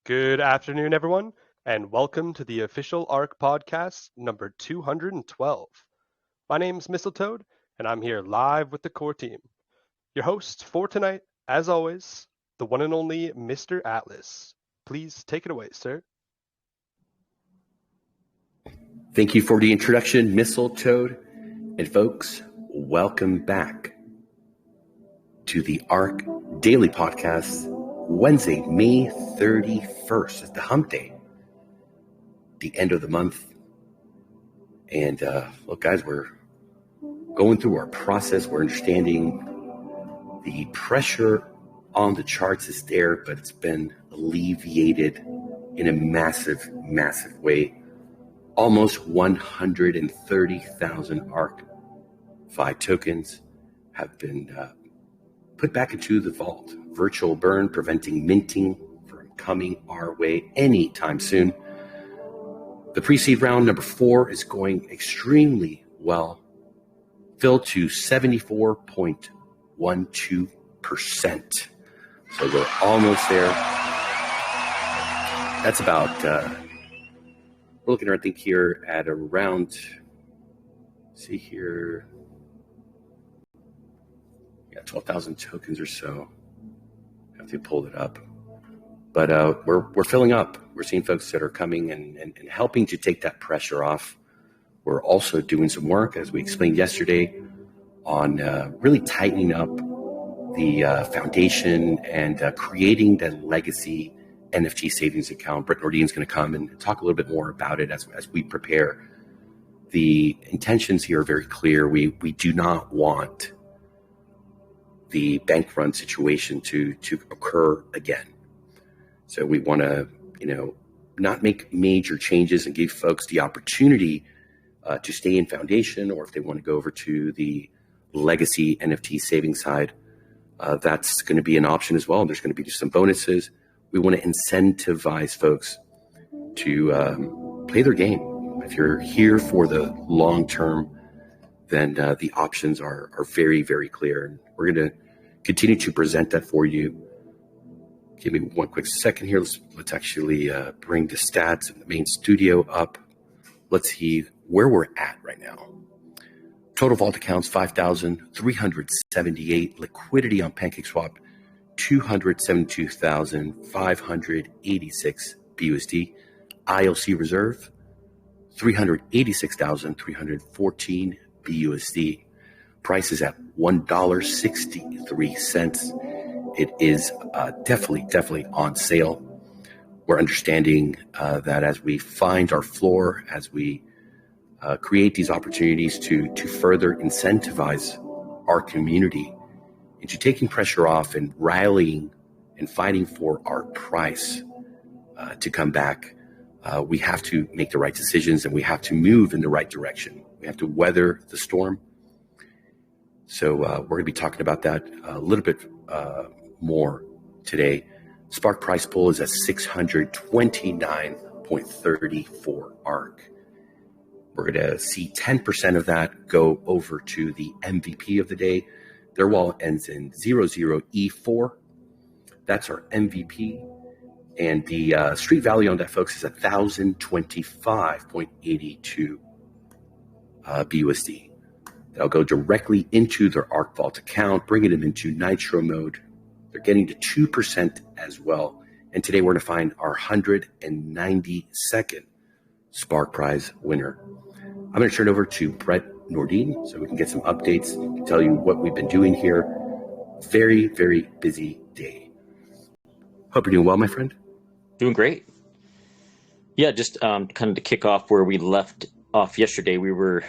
Good afternoon, everyone, and welcome to the official ARK Podcast number 212. My name's Mistletoad, and I'm here live with the core team. Your host for tonight, as always, the one and only Mr. Atlas. Please take it away, sir. Thank you for the introduction, Mistletoad. And folks, welcome back to the ARK Daily Podcast, Wednesday, May 31st. It's the hump day, the end of the month. And look, guys, we're going through our process. We're understanding the pressure on the charts is there, but it's been alleviated in a massive, massive way. Almost 130,000 ArkFi tokens have been put back into the vault. Virtual burn, preventing minting from coming our way anytime soon. The pre-seed round number 4 is going extremely well, filled to 74.12%. So we're almost there. That's about, we're looking, I think, here at around, see here, 12,000 tokens or so. I have to pull it up. But we're filling up. We're seeing folks that are coming and helping to take that pressure off. We're also doing some work, as we explained yesterday, on really tightening up the foundation and creating the legacy NFT savings account. Brett Nordin's going to come and talk a little bit more about it as we prepare. The intentions here are very clear. We do not want the bank run situation to occur again. So we want to, not make major changes and give folks the opportunity to stay in foundation, or if they want to go over to the legacy NFT savings side, that's going to be an option as well. There's going to be some bonuses. We want to incentivize folks to play their game. If you're here for the long term, then the options are very, very clear. And we're going to continue to present that for you. Give me one quick second here. Let's actually bring the stats in the main studio up. Let's see where we're at right now. Total vault accounts, 5,378. Liquidity on PancakeSwap, 272,586 BUSD. ILC reserve, 386,314 BUSD. Price is at $1.63. It is definitely on sale. We're understanding that as we find our floor, as we create these opportunities to further incentivize our community into taking pressure off and rallying and fighting for our price to come back, we have to make the right decisions and we have to move in the right direction. We have to weather the storm. So we're going to be talking about that a little bit more today. Spark price pool is at 629.34 ARK. We're going to see 10% of that go over to the MVP of the day. Their wallet ends in 00E4. That's our MVP. And the street value on that, folks, is 1,025.82 BUSD. That'll go directly into their ARK Vault account, bringing them into Nitro mode. They're getting to 2% as well. And today we're going to find our 192nd Spark Prize winner. I'm going to turn it over to Brett Nordin so we can get some updates and tell you what we've been doing here. Very, very busy day. Hope you're doing well, my friend. Doing great. Yeah, just kind of to kick off where we left off yesterday, we were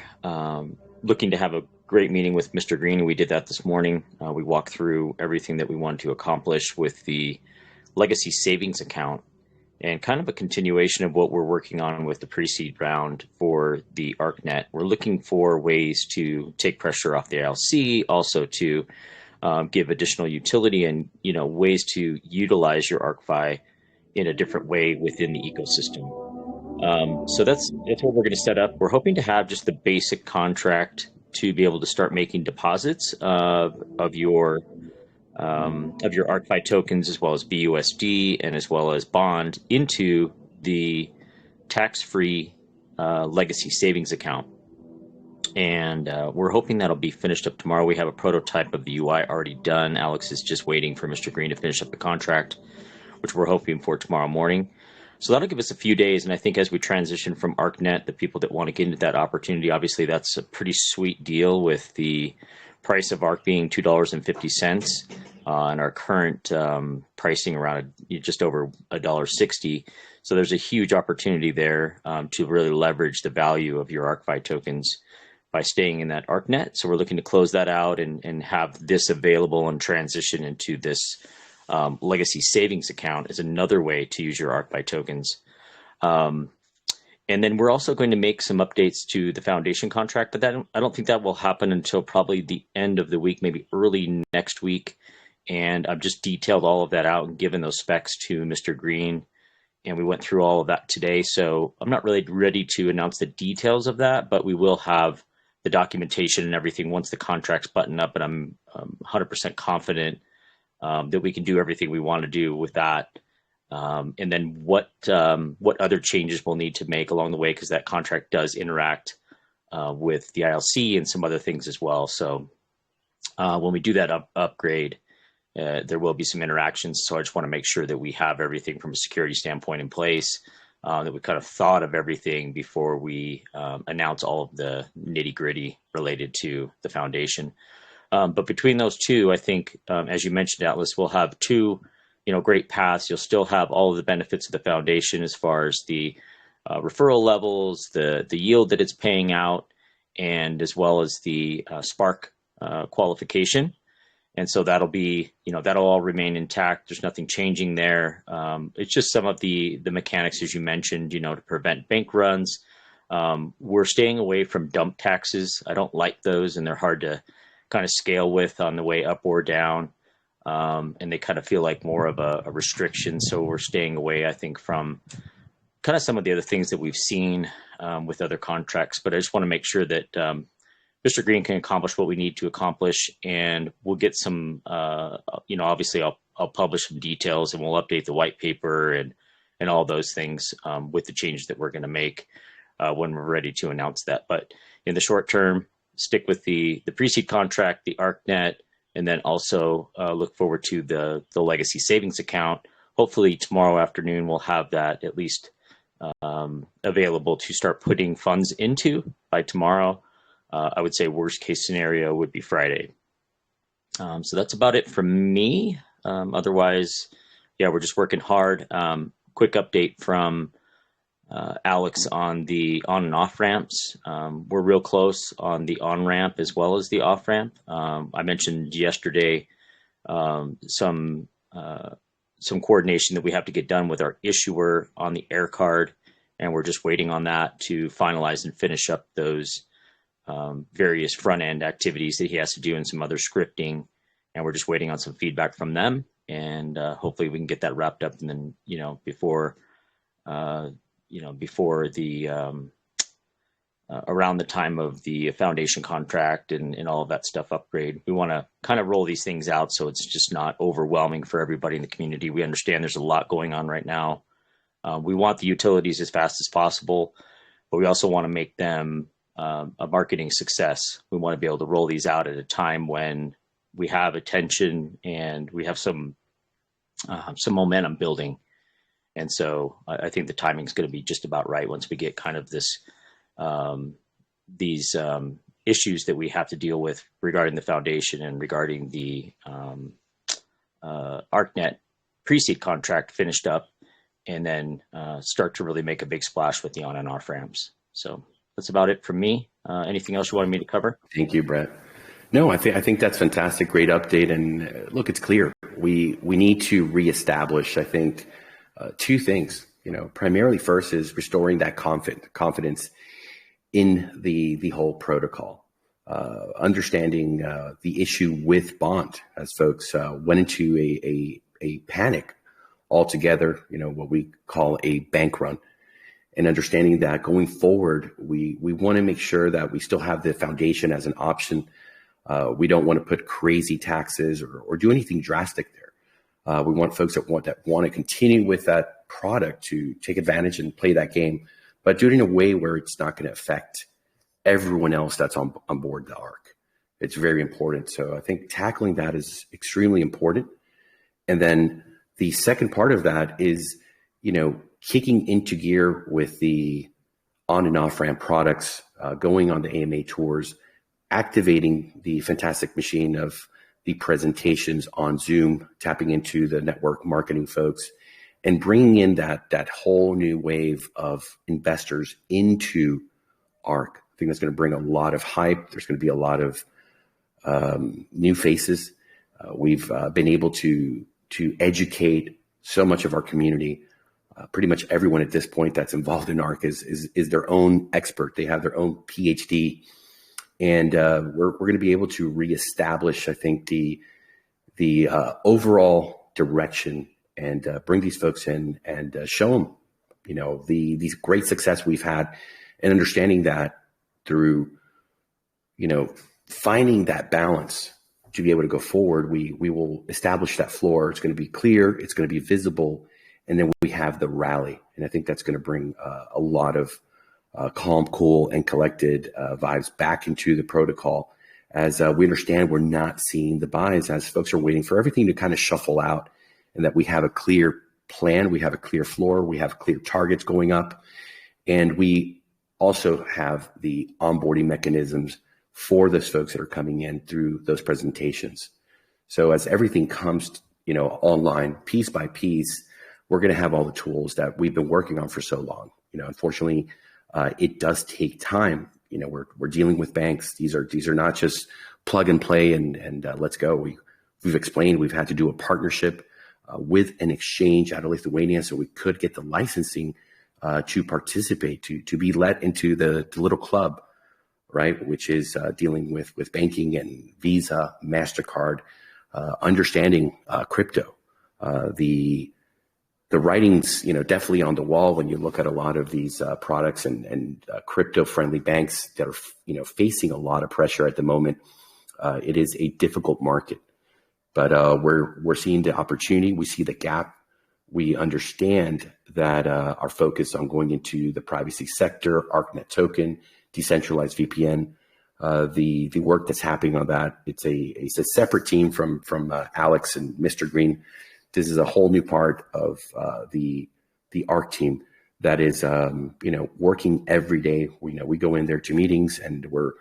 looking to have a great meeting with Mr. Green, and we did that this morning. We walked through everything that we wanted to accomplish with the legacy savings account and kind of a continuation of what we're working on with the pre-seed round for the ArkNet. We're looking for ways to take pressure off the ILC, also to give additional utility and ways to utilize your ArkFi in a different way within the ecosystem. So that's what we're going to set up. We're hoping to have just the basic contract to be able to start making deposits of your of your ArkFi tokens, as well as BUSD and as well as bond, into the tax-free legacy savings account. And we're hoping that'll be finished up tomorrow. We have a prototype of the UI already done. Alex is just waiting for Mr. Green to finish up the contract, which we're hoping for tomorrow morning. So that'll give us a few days. And I think as we transition from ArkNet, the people that want to get into that opportunity, obviously that's a pretty sweet deal with the price of ARK being $2.50 and our current pricing around just over $1.60. So there's a huge opportunity there to really leverage the value of your ArkFi tokens by staying in that ArkNet. So we're looking to close that out and have this available and transition into this legacy savings account is another way to use your ArkFi tokens. And then we're also going to make some updates to the foundation contract, but I don't think that will happen until probably the end of the week, maybe early next week. And I've just detailed all of that out and given those specs to Mr. Green. And we went through all of that today. So I'm not really ready to announce the details of that, but we will have the documentation and everything once the contract's buttoned up. And I'm 100% confident that we can do everything we want to do with that. And then what other changes we'll need to make along the way, because that contract does interact with the ILC and some other things as well. So when we do that upgrade, there will be some interactions. So I just want to make sure that we have everything from a security standpoint in place, that we kind of thought of everything before we announce all of the nitty gritty related to the foundation. But between those two, I think, as you mentioned, Atlas, we'll have two, great paths. You'll still have all of the benefits of the foundation as far as the referral levels, the yield that it's paying out, and as well as the Spark qualification. And so that'll be, that'll all remain intact. There's nothing changing there. It's just some of the mechanics, as you mentioned, to prevent bank runs. We're staying away from dump taxes. I don't like those, and they're hard to kind of scale with on the way up or down. And they kind of feel like more of a restriction. So we're staying away, I think, from kind of some of the other things that we've seen with other contracts. But I just want to make sure that Mr. Green can accomplish what we need to accomplish, and we'll get some, obviously I'll publish some details, and we'll update the white paper and all those things with the changes that we're going to make when we're ready to announce that. But in the short term, stick with the pre-seed contract, the ArkNet, and then also look forward to the legacy savings account. Hopefully tomorrow afternoon, we'll have that at least available to start putting funds into by tomorrow. I would say worst case scenario would be Friday. So that's about it from me. Otherwise, we're just working hard. Quick update from Alex on the on and off ramps. We're real close on the on ramp as well as the off ramp. I mentioned yesterday some coordination that we have to get done with our issuer on the air card, and we're just waiting on that to finalize and finish up those various front end activities that he has to do and some other scripting, and we're just waiting on some feedback from them, and hopefully we can get that wrapped up. And then before the around the time of the foundation contract and all of that stuff upgrade, we want to kind of roll these things out so it's just not overwhelming for everybody in the community. We understand there's a lot going on right now. We want the utilities as fast as possible, but we also want to make them a marketing success. We want to be able to roll these out at a time when we have attention and we have some momentum building. And so I think the timing is going to be just about right once we get kind of these issues that we have to deal with regarding the foundation and regarding the ArkNet pre-seed contract finished up, and then start to really make a big splash with the on and off ramps. So that's about it from me. Anything else you wanted me to cover? Thank you, Brett. No, I think that's fantastic. Great update. And look, it's clear we need to reestablish, I think, two things. Primarily first is restoring that confidence in the whole protocol, understanding the issue with bond as folks went into a panic altogether, what we call a bank run. And understanding that going forward, we want to make sure that we still have the foundation as an option We don't want to put crazy taxes or do anything drastic there. We want folks that want to continue with that product to take advantage and play that game, but do it in a way where it's not going to affect everyone else that's on board the ARK. It's very important. So I think tackling that is extremely important. And then the second part of that is, kicking into gear with the on and off ramp products, going on the AMA tours, activating the fantastic machine of the presentations on Zoom, tapping into the network marketing folks, and bringing in that whole new wave of investors into ARK. I think that's going to bring a lot of hype. There's going to be a lot of new faces. We've been able to educate so much of our community. Pretty much everyone at this point that's involved in ARK is their own expert. They have their own PhD, and we're going to be able to reestablish, I think, the overall direction and bring these folks in and show them, these great success we've had, and understanding that through, finding that balance to be able to go forward, we will establish that floor. It's going to be clear. It's going to be visible. And then we have the rally. And I think that's going to bring a lot of calm, cool, and collected vibes back into the protocol, as we understand we're not seeing the buys, as folks are waiting for everything to kind of shuffle out, and that we have a clear plan. We have a clear floor. We have clear targets going up. And we also have the onboarding mechanisms for those folks that are coming in through those presentations. So as everything comes, online piece by piece, we're going to have all the tools that we've been working on for so long. Unfortunately, it does take time. We're dealing with banks. These are not just plug and play and let's go. We've explained we've had to do a partnership with an exchange out of Lithuania, so we could get the licensing to participate, to be let into the little club, right? Which is dealing with banking and Visa, MasterCard, understanding crypto. The writing's, definitely on the wall when you look at a lot of these products and crypto-friendly banks that are, facing a lot of pressure at the moment. It is a difficult market, but we're seeing the opportunity. We see the gap. We understand that our focus on going into the privacy sector, ArkNet token, decentralized VPN, the work that's happening on that. It's a separate team from Alex and Mr. Green. This is a whole new part of the ARK team that is, working every day. We go in there to meetings, and we're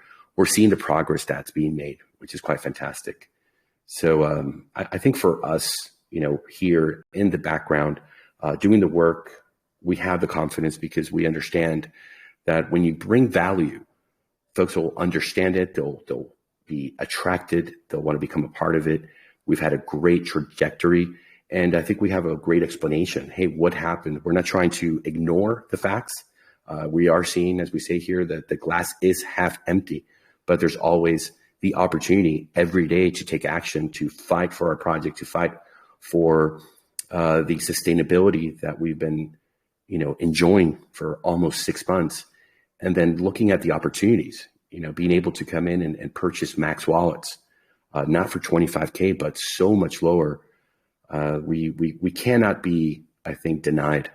seeing the progress that's being made, which is quite fantastic. So I think for us, here in the background, doing the work, we have the confidence because we understand that when you bring value, folks will understand it. They'll be attracted. They'll want to become a part of it. We've had a great trajectory. And I think we have a great explanation. Hey, what happened? We're not trying to ignore the facts. We are seeing, as we say here, that the glass is half empty, but there's always the opportunity every day to take action, to fight for our project, to fight for the sustainability that we've been, enjoying for almost 6 months. And then looking at the opportunities, being able to come in and purchase max wallets, not for $25K, but so much lower. We cannot be, I think, denied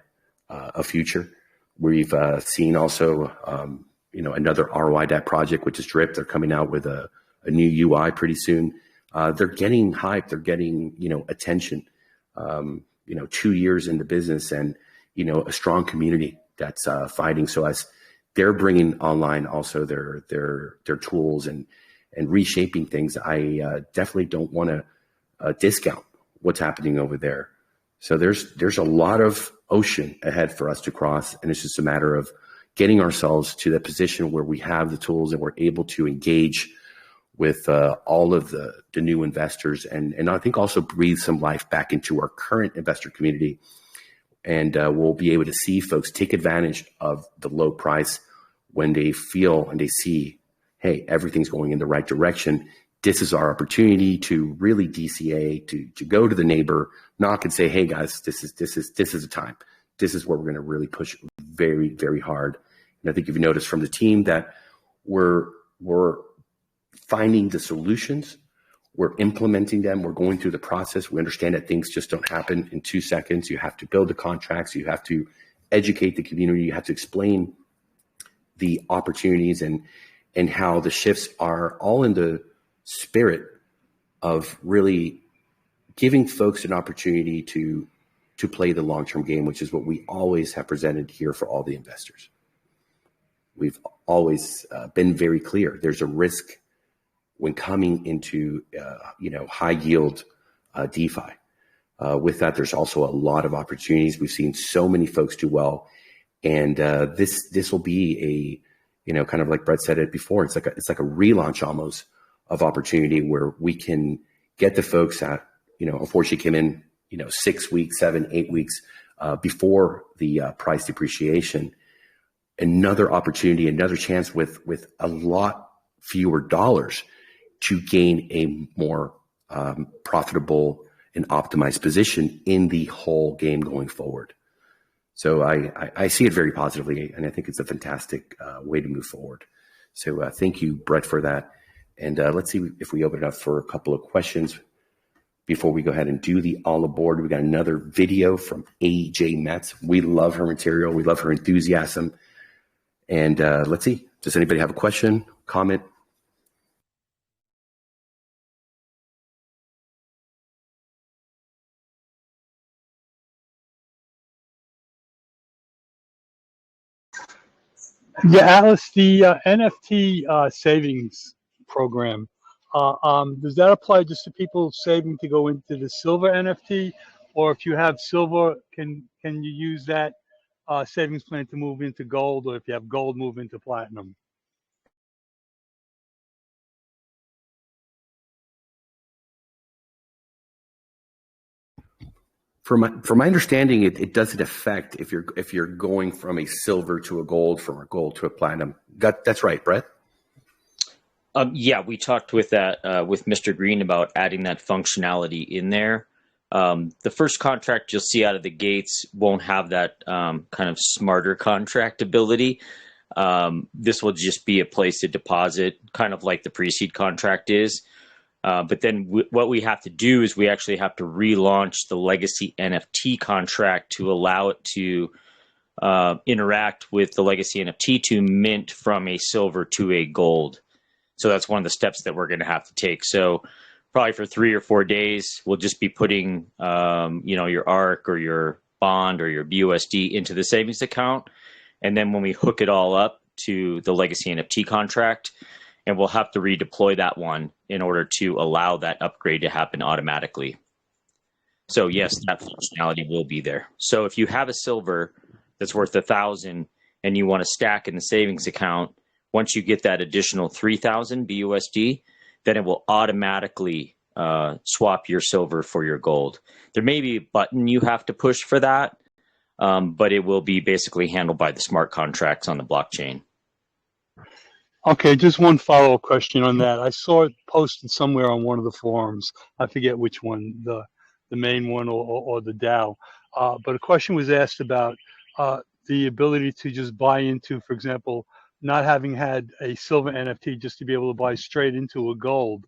a future. We've seen also, another ROI project, which is Drip. They're coming out with a new UI pretty soon. They're getting hype. They're getting, attention. 2 years in the business, and, a strong community that's fighting. So as they're bringing online also their tools and reshaping things, I definitely don't want to discount what's happening over there. So there's a lot of ocean ahead for us to cross, and it's just a matter of getting ourselves to the position where we have the tools and we're able to engage with all of the new investors, and I think also breathe some life back into our current investor community. And we'll be able to see folks take advantage of the low price when they feel and they see, hey, everything's going in the right direction. This is our opportunity to really DCA, to go to the neighbor, knock and say, hey guys, this is the time. This is where we're going to really push very, very hard. And I think you've noticed from the team that we're finding the solutions. We're implementing them. We're going through the process. We understand that things just don't happen in 2 seconds. You have to build the contracts. You have to educate the community. You have to explain the opportunities and how the shifts are all in the spirit of really giving folks an opportunity to play the long-term game, which is what we always have presented here for all the investors. We've always been very clear. There's a risk when coming into high yield DeFi. With that, there's also a lot of opportunities. We've seen so many folks do well, and this will be a kind of like Brett said it before. It's like a relaunch almost of opportunity where we can get the folks that unfortunately came in 6 weeks, 7, 8 weeks before the price depreciation. Another opportunity, another chance with a lot fewer dollars to gain a more profitable and optimized position in the whole game going forward. So I see it very positively, and I think it's a fantastic way to move forward. So thank you, Brett, for that. And let's see if we open it up for a couple of questions before we go ahead and do the all aboard. We got another video from AJ Metz. We love her material. We love her enthusiasm. And let's see, does anybody have a question, comment? Yeah, Alice, the NFT savings program, does that apply just to people saving to go into the silver NFT? Or if you have silver, can you use that savings plan to move into gold? Or if you have gold, move into platinum? From my understanding, it doesn't affect if you're going from a silver to a gold, from a gold to a platinum. That's right, Brett? Yeah, we talked with Mr. Green about adding that functionality in there. The first contract you'll see out of the gates won't have that kind of smarter contract ability. This will just be a place to deposit, kind of like the pre-seed contract is. But then what we have to do is we actually have to relaunch the legacy NFT contract to allow it to interact with the legacy NFT to mint from a silver to a gold. So that's one of the steps that we're going to have to take. So probably for 3 or 4 days, we'll just be putting your ARK or your bond or your BUSD into the savings account. And then when we hook it all up to the legacy NFT contract, and we'll have to redeploy that one in order to allow that upgrade to happen automatically. So yes, that functionality will be there. So if you have a silver that's worth 1,000 and you want to stack in the savings account, once you get that additional 3,000 BUSD, then it will automatically swap your silver for your gold. There may be a button you have to push for that, but it will be basically handled by the smart contracts on the blockchain. Okay, just one follow-up question on that. I saw it posted somewhere on one of the forums. I forget which one, the main one or the DAO. But a question was asked about the ability to just buy into, for example, not having had a silver NFT, just to be able to buy straight into a gold.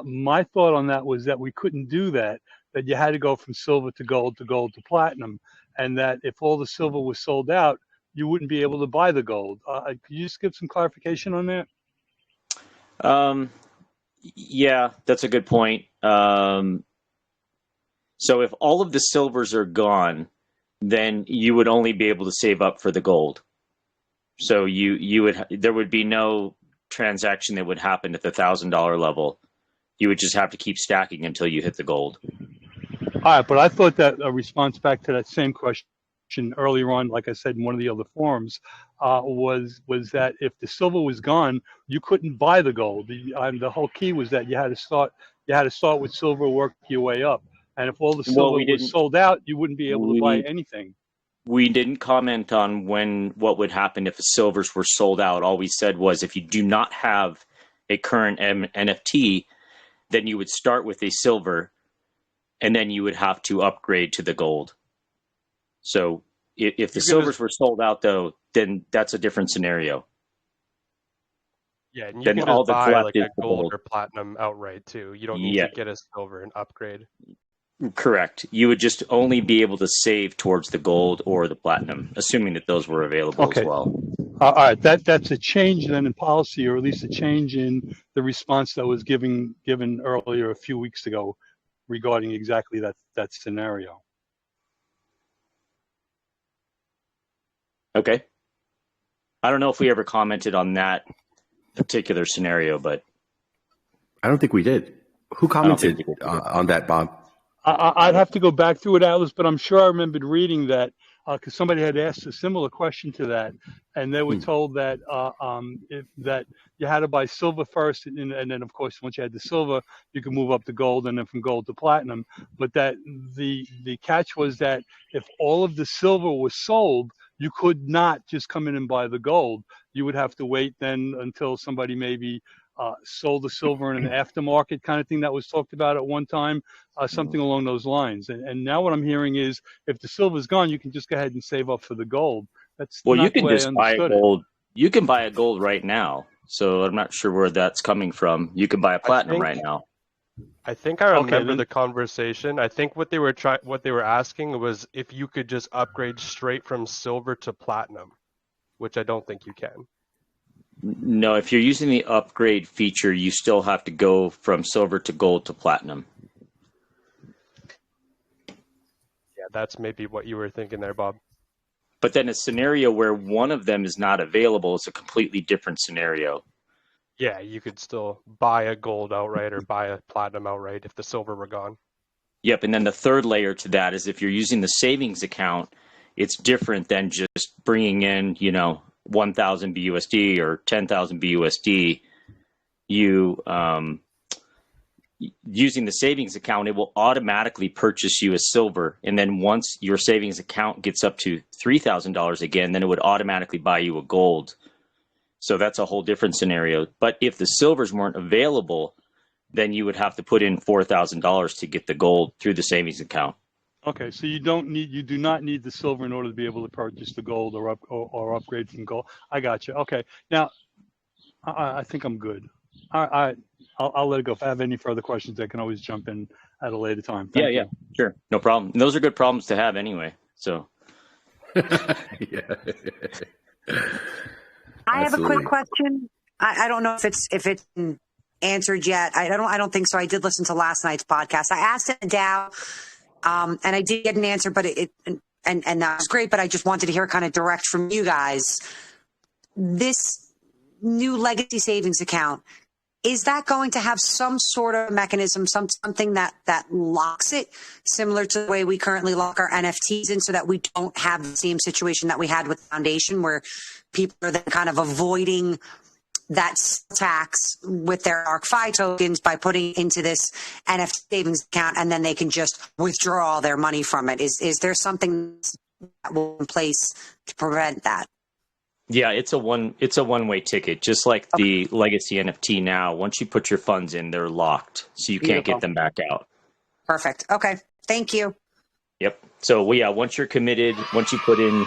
My thought on that was that we couldn't do that you had to go from silver to gold to platinum, and that if all the silver was sold out, you wouldn't be able to buy the gold. Could you just give some clarification on that? Yeah, that's a good point. So if all of the silvers are gone, then you would only be able to save up for the gold. So there would be no transaction that would happen at the $1,000 level. You would just have to keep stacking until you hit the gold. All right, but I thought that a response back to that same question earlier on, like I said in one of the other forums, was that if the silver was gone, you couldn't buy the gold. The whole key was that you had to start with silver, work your way up, and if all the silver was sold out, you wouldn't be able to buy anything. We didn't comment on what would happen if the silvers were sold out. All we said was if you do not have a current NFT, then you would start with a silver, and then you would have to upgrade to the gold. So if the silvers were sold out, though, then that's a different scenario. Yeah, and you then can all just that's buy left like is a the gold gold. or platinum outright too. You don't need Yeah, to get a silver and upgrade. correct. You would just only be able to save towards the gold or the platinum, assuming that those were available as Okay. well. All right. That's a change then in policy, or at least a change in the response that was given earlier a few weeks ago regarding exactly that scenario. Okay. I don't know if we ever commented on that particular scenario, but I don't think we did. Who I don't think commented we did either. on that, Bob? I'd have to go back through it, Atlas, but I'm sure I remembered reading that because somebody had asked a similar question to that, and they were told that that you had to buy silver first, and then of course once you had the silver, you could move up to gold, and then from gold to platinum. But that the catch was that if all of the silver was sold, you could not just come in and buy the gold. You would have to wait then until somebody maybe sold the silver in an aftermarket kind of thing that was talked about at one time. Something along those lines. And now what I'm hearing is if the silver's gone, you can just go ahead and save up for the gold. That's Well, you not the can way I just buy a understood it. gold. You can buy a gold right now. So I'm not sure where that's coming from. You can buy a platinum right now. I think I remember then- the conversation. I think what they were asking was if you could just upgrade straight from silver to platinum, which I don't think you can. No, if you're using the upgrade feature, you still have to go from silver to gold to platinum. Yeah, that's maybe what you were thinking there, Bob. But then a scenario where one of them is not available is a completely different scenario. Yeah, you could still buy a gold outright or buy a platinum outright if the silver were gone. Yep, and then the third layer to that is if you're using the savings account, it's different than just bringing in, 1,000 BUSD or 10,000 BUSD. You using the savings account, it will automatically purchase you a silver, and then once your savings account gets up to $3,000 again, then it would automatically buy you a gold. So that's a whole different scenario. But if the silvers weren't available, then you would have to put in $4,000 to get the gold through the savings account. Okay, so you do not need the silver in order to be able to purchase the gold or upgrade from gold. I got you. Okay, now I think I'm good. I'll let it go. If I have any further questions, I can always jump in at a later time. Thank you. Sure, no problem. And those are good problems to have anyway. So, Yeah. I have a Absolutely. quick question. I don't know if it's been answered yet. I don't think so. I did listen to last night's podcast. I asked it Dow, and I did get an answer, but and that was great. But I just wanted to hear kind of direct from you guys. This new legacy savings account, is that going to have some sort of mechanism, something that locks it, similar to the way we currently lock our NFTs in, so that we don't have the same situation that we had with Foundation, where people are then kind of avoiding that tax with their ArkFi tokens by putting into this NFT savings account, and then they can just withdraw all their money from it? Is there something that will in place to prevent that? yeah, it's a one-way ticket, just like the legacy NFT now. Once you put your funds in, they're locked, so you can't get them back out. Perfect. Okay. Thank you. Yep. So once you're committed, once you put in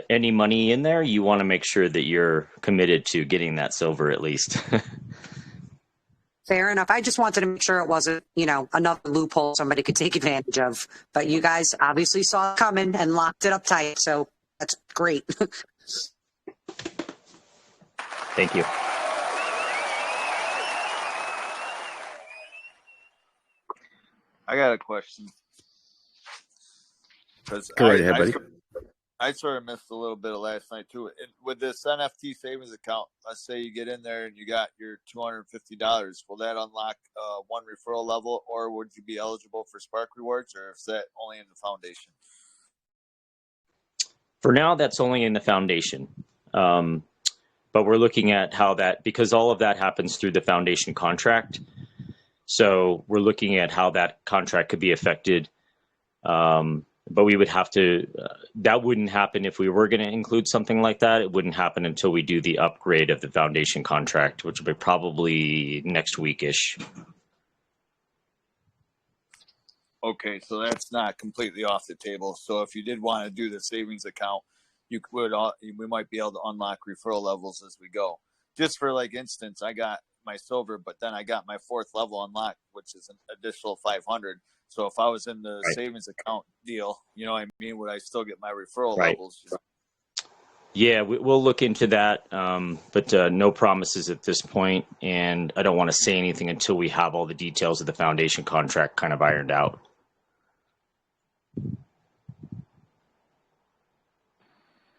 any money in there, you want to make sure that you're committed to getting that silver at least. Fair enough. I just wanted to make sure it wasn't, another loophole somebody could take advantage of. But you guys obviously saw it coming and locked it up tight. So that's great. Thank you. I got a question. Go right ahead, buddy. I sort of missed a little bit of last night too. With this NFT savings account, let's say you get in there and you got your $250. Will that unlock one referral level, or would you be eligible for Spark rewards, or is that only in the foundation? For now, that's only in the foundation. But we're looking at how that, because all of that happens through the foundation contract. So we're looking at how that contract could be affected. But we would have to, that wouldn't happen if we were going to include something like that. It wouldn't happen until we do the upgrade of the foundation contract, which will be probably next week-ish. Okay, so that's not completely off the table. So if you did want to do the savings account, we might be able to unlock referral levels as we go. Just for like instance, I got my silver, but then I got my 4th level unlocked, which is an additional 500. So if I was in the savings account deal, you know what I mean, would I still get my referral levels? Yeah, we'll look into that, but no promises at this point, and I don't want to say anything until we have all the details of the foundation contract kind of ironed out.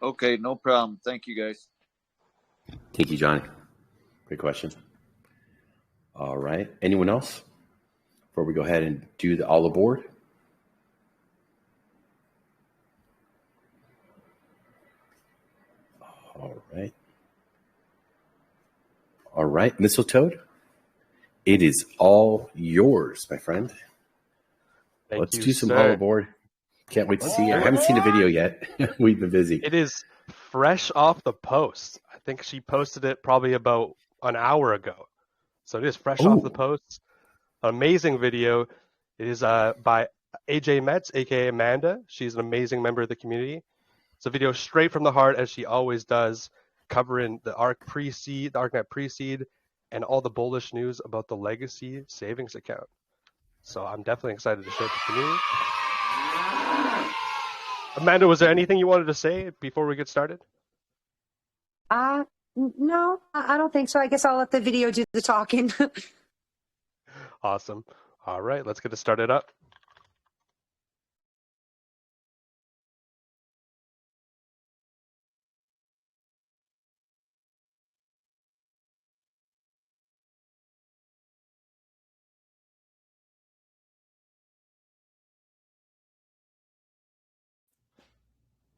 Okay, no problem. Thank you, guys. Thank you, Johnny. Great question. All right. Anyone else before we go ahead and do the all aboard? All right. All right, Mistletoe, it is all yours, my friend. Let's do some all aboard. Can't wait to see it. I haven't seen a video yet. We've been busy. It is fresh off the post. I think she posted it probably about an hour ago. So it is fresh off the post. Amazing video. It is by AJ Metz, aka Amanda. She's an amazing member of the community. It's a video straight from the heart, as she always does, covering the ARK pre-seed, the ARKNet pre-seed, and all the bullish news about the legacy savings account. So I'm definitely excited to share it with the community. Amanda, was there anything you wanted to say before we get started? No, I don't think so. I guess I'll let the video do the talking. Awesome. All right, let's get it started up.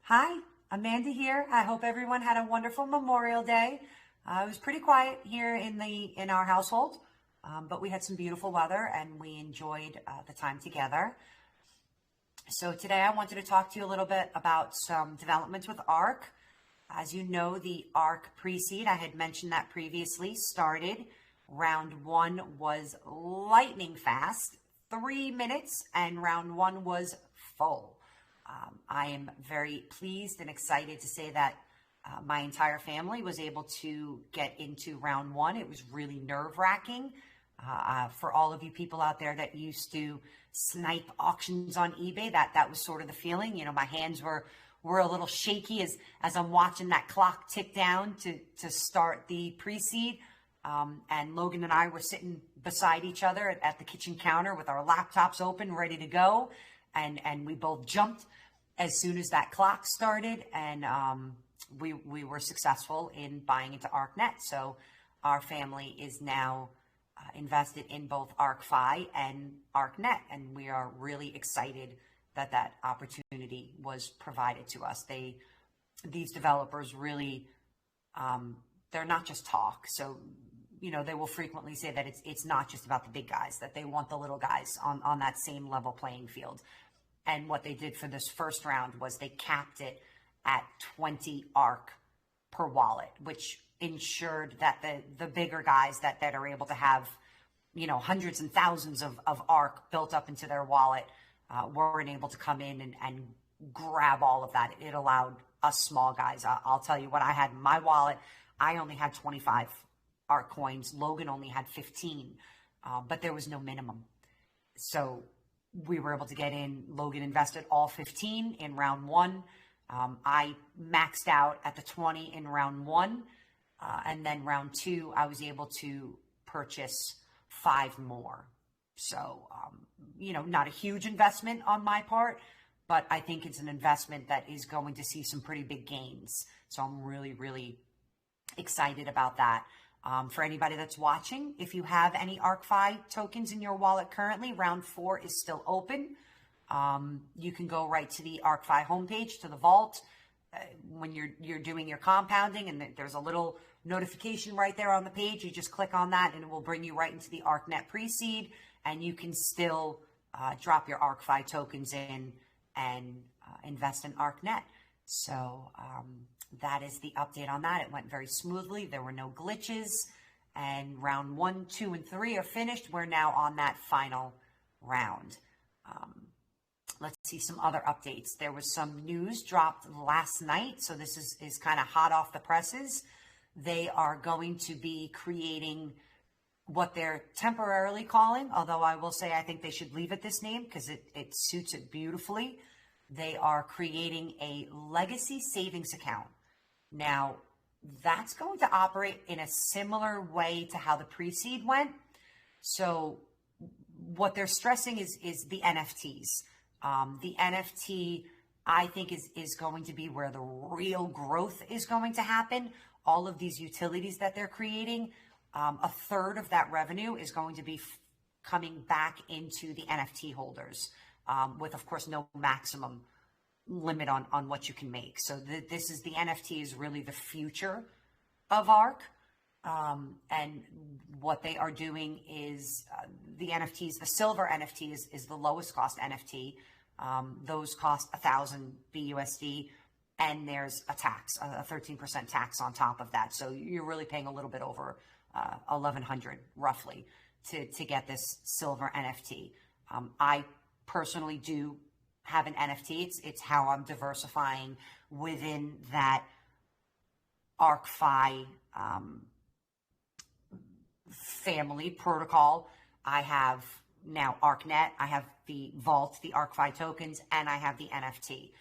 Hi, Amanda here. I hope everyone had a wonderful Memorial Day. It was pretty quiet here in our household, but we had some beautiful weather and we enjoyed the time together. So today I wanted to talk to you a little bit about some developments with ARK. As you know, the ARK pre-seed, I had mentioned that previously, started. Round 1 was lightning fast, 3 minutes, and round 1 was full. I am very pleased and excited to say that my entire family was able to get into round 1. It was really nerve-wracking. For all of you people out there that used to snipe auctions on eBay, that was sort of the feeling. You know, my hands were a little shaky as I'm watching that clock tick down to start the pre-seed. And Logan and I were sitting beside each other at the kitchen counter with our laptops open, ready to go. And we both jumped as soon as that clock started, and we were successful in buying into ArkNet. So our family is now invested in both ArkFi and ArkNet, and we are really excited that opportunity was provided to us. These developers really, they're not just talk. So, you know, they will frequently say that it's not just about the big guys, that they want the little guys on that same level playing field. And what they did for this first round was they capped it at 20 ARK per wallet, which ensured that the bigger guys that are able to have, you know, hundreds and thousands of ARK built up into their wallet weren't able to come in and grab all of that. It allowed us small guys. I'll tell you what I had in my wallet. I only had 25 ARK coins. Logan only had 15, but there was no minimum. So we were able to get in. Logan invested all 15 in round 1. I maxed out at the 20 in round 1. And then round 2, I was able to purchase 5 more. So, you know, not a huge investment on my part, but I think it's an investment that is going to see some pretty big gains. So I'm really, really excited about that. For anybody that's watching, if you have any ArkFi tokens in your wallet currently, round 4 is still open. You can go right to the ArkFi homepage, to the vault. When you're doing your compounding, and there's a little notification right there on the page. You just click on that and it will bring you right into the ArkNet pre-seed, and you can still drop your ArkFi tokens in and invest in ArkNet. So that is the update on that. It went very smoothly. There were no glitches, and round 1, 2, and 3 are finished. We're now on that final round. Let's see some other updates. There was some news dropped last night, so this is kind of hot off the presses. They are going to be creating what they're temporarily calling, although I will say I think they should leave it this name because it suits it beautifully. They are creating a legacy savings account. Now, that's going to operate in a similar way to how the pre-seed went. So what they're stressing is the NFTs. The NFT, I think, is going to be where the real growth is going to happen. All of these utilities that they're creating, a third of that revenue is going to be coming back into the NFT holders, with, of course, no maximum limit on what you can make. So the NFT is really the future of ARK. And what they are doing is the NFTs, the silver NFT is the lowest cost NFT. Those cost 1,000 BUSD, and there's a tax, a 13% tax on top of that. So you're really paying a little bit over 1,100 roughly to get this silver NFT. I personally do have an NFT. It's how I'm diversifying within that ArkFi family protocol. I have now ArkNet, I have the Vault, the ArkFi tokens, and I have the NFT.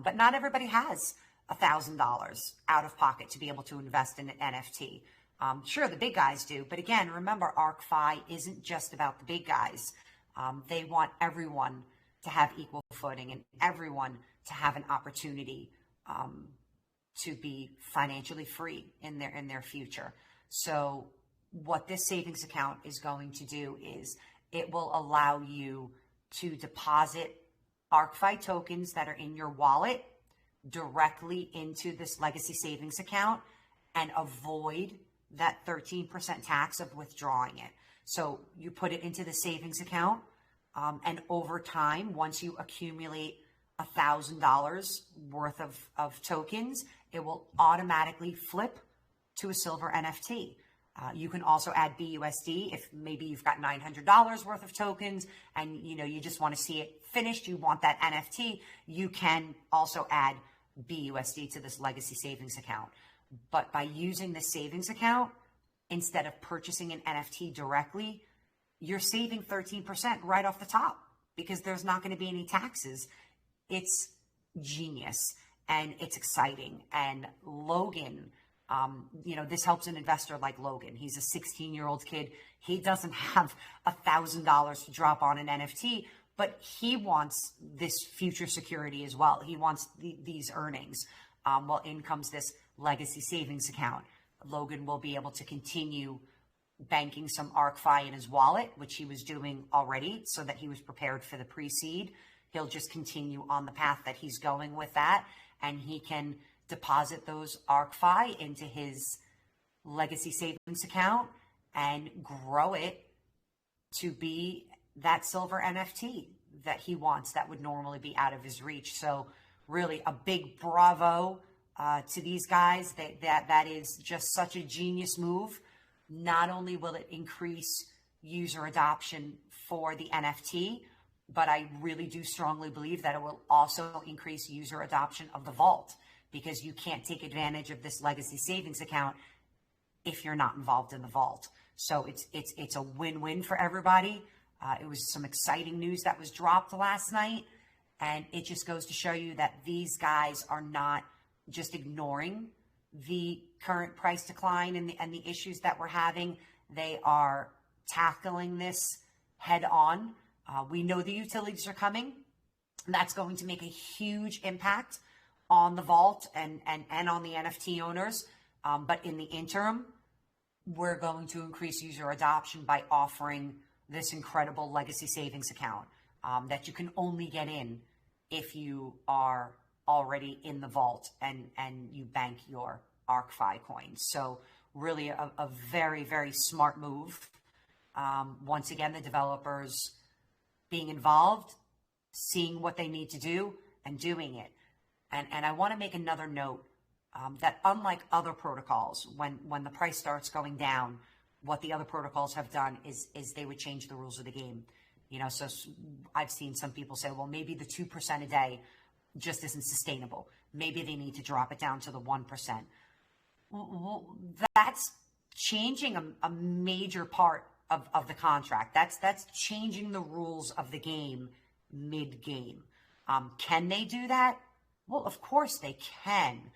But not everybody has $1,000 out of pocket to be able to invest in an NFT. Sure, the big guys do, but again, remember, ArkFi isn't just about the big guys. They want everyone to have equal footing and everyone to have an opportunity to be financially free in their future. So what this savings account is going to do is it will allow you to deposit ArkFi tokens that are in your wallet directly into this legacy savings account and avoid that 13% tax of withdrawing it. So you put it into the savings account, and over time, once you accumulate $1,000 worth of tokens, it will automatically flip to a silver NFT. You can also add BUSD if maybe you've got $900 worth of tokens and you just want to see it finished. You want that NFT. You can also add BUSD to this legacy savings account. But by using the savings account instead of purchasing an NFT directly, you're saving 13% right off the top because there's not going to be any taxes. It's genius and it's exciting. And Logan, this helps an investor like Logan. He's a 16-year-old kid. He doesn't have $1,000 to drop on an NFT, but he wants this future security as well. He wants these earnings. Well, in comes this legacy savings account. Logan will be able to continue banking some ArkFi in his wallet, which he was doing already, so that he was prepared for the pre-seed. He'll just continue on the path that he's going with that, and he can deposit those ArkFi into his legacy savings account and grow it to be that silver NFT that he wants that would normally be out of his reach. So really a big bravo to these guys. That is just such a genius move. Not only will it increase user adoption for the NFT, but I really do strongly believe that it will also increase user adoption of the vault, because you can't take advantage of this legacy savings account if you're not involved in the vault. So it's a win-win for everybody. It was some exciting news that was dropped last night, and it just goes to show you that these guys are not just ignoring the current price decline and the issues that we're having. They are tackling this head on. We know the utilities are coming. That's going to make a huge impact on the vault and on the NFT owners. But in the interim, we're going to increase user adoption by offering this incredible legacy savings account that you can only get in if you are already in the vault and you bank your ArkFi coins. So really a very, very smart move. Once again, the developers being involved, seeing what they need to do and doing it. And I want to make another note that unlike other protocols, when the price starts going down, what the other protocols have done is they would change the rules of the game. So I've seen some people say, well, maybe the 2% a day just isn't sustainable. Maybe they need to drop it down to the 1%. Well, that's changing a major part of the contract. That's changing the rules of the game mid-game. Can they do that? Well, of course they can.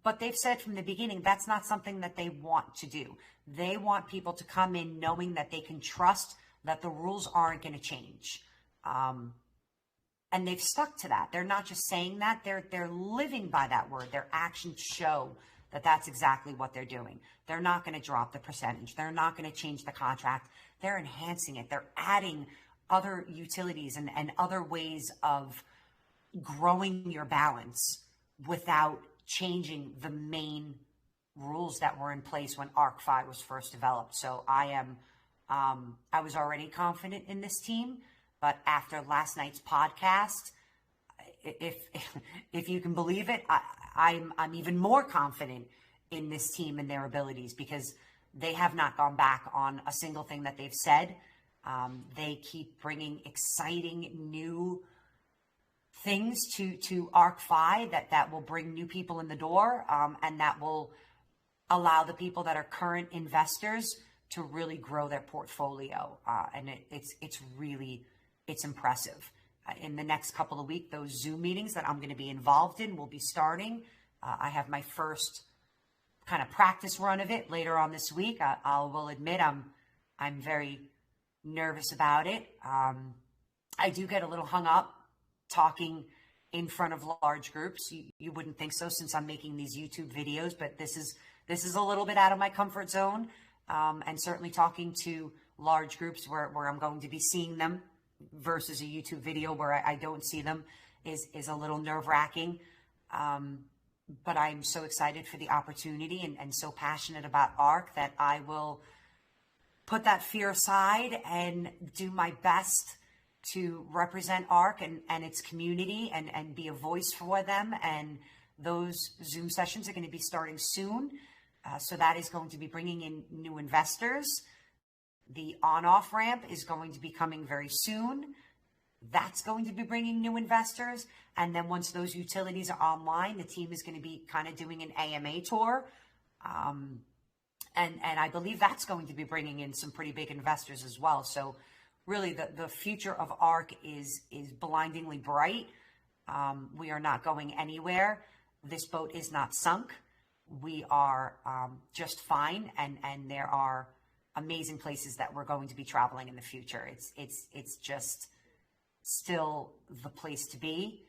But they've said from the beginning, that's not something that they want to do. They want people to come in knowing that they can trust that the rules aren't going to change. And they've stuck to that. They're not just saying that, they're living by that word. Their actions show that that's exactly what they're doing. They're not going to drop the percentage. They're not going to change the contract. They're enhancing it. They're adding other utilities and other ways of growing your balance without changing the main rules that were in place when ArkFi was first developed. So I was already confident in this team, but after last night's podcast, if you can believe it, I'm even more confident in this team and their abilities, because they have not gone back on a single thing that they've said. They keep bringing exciting new things to ArkFi that will bring new people in the door, and that will allow the people that are current investors to really grow their portfolio. And it's impressive. In the next couple of weeks, those Zoom meetings that I'm going to be involved in will be starting. I have my first kind of practice run of it later on this week. I will admit I'm very nervous about it. I do get a little hung up talking in front of large groups. You wouldn't think so since I'm making these YouTube videos, but this is a little bit out of my comfort zone. And certainly talking to large groups where I'm going to be seeing them versus a YouTube video where I don't see them is a little nerve-wracking. But I'm so excited for the opportunity and so passionate about ARK that I will put that fear aside and do my best to represent ARK and its community and be a voice for them. And those Zoom sessions are going to be starting soon. So that is going to be bringing in new investors. The on-off ramp is going to be coming very soon. That's going to be bringing new investors. And then once those utilities are online, the team is going to be kind of doing an AMA tour. And I believe that's going to be bringing in some pretty big investors as well. So really the future of ARK is blindingly bright. We are not going anywhere. This boat is not sunk. We are just fine. And there are amazing places that we're going to be traveling in the future. It's just still the place to be.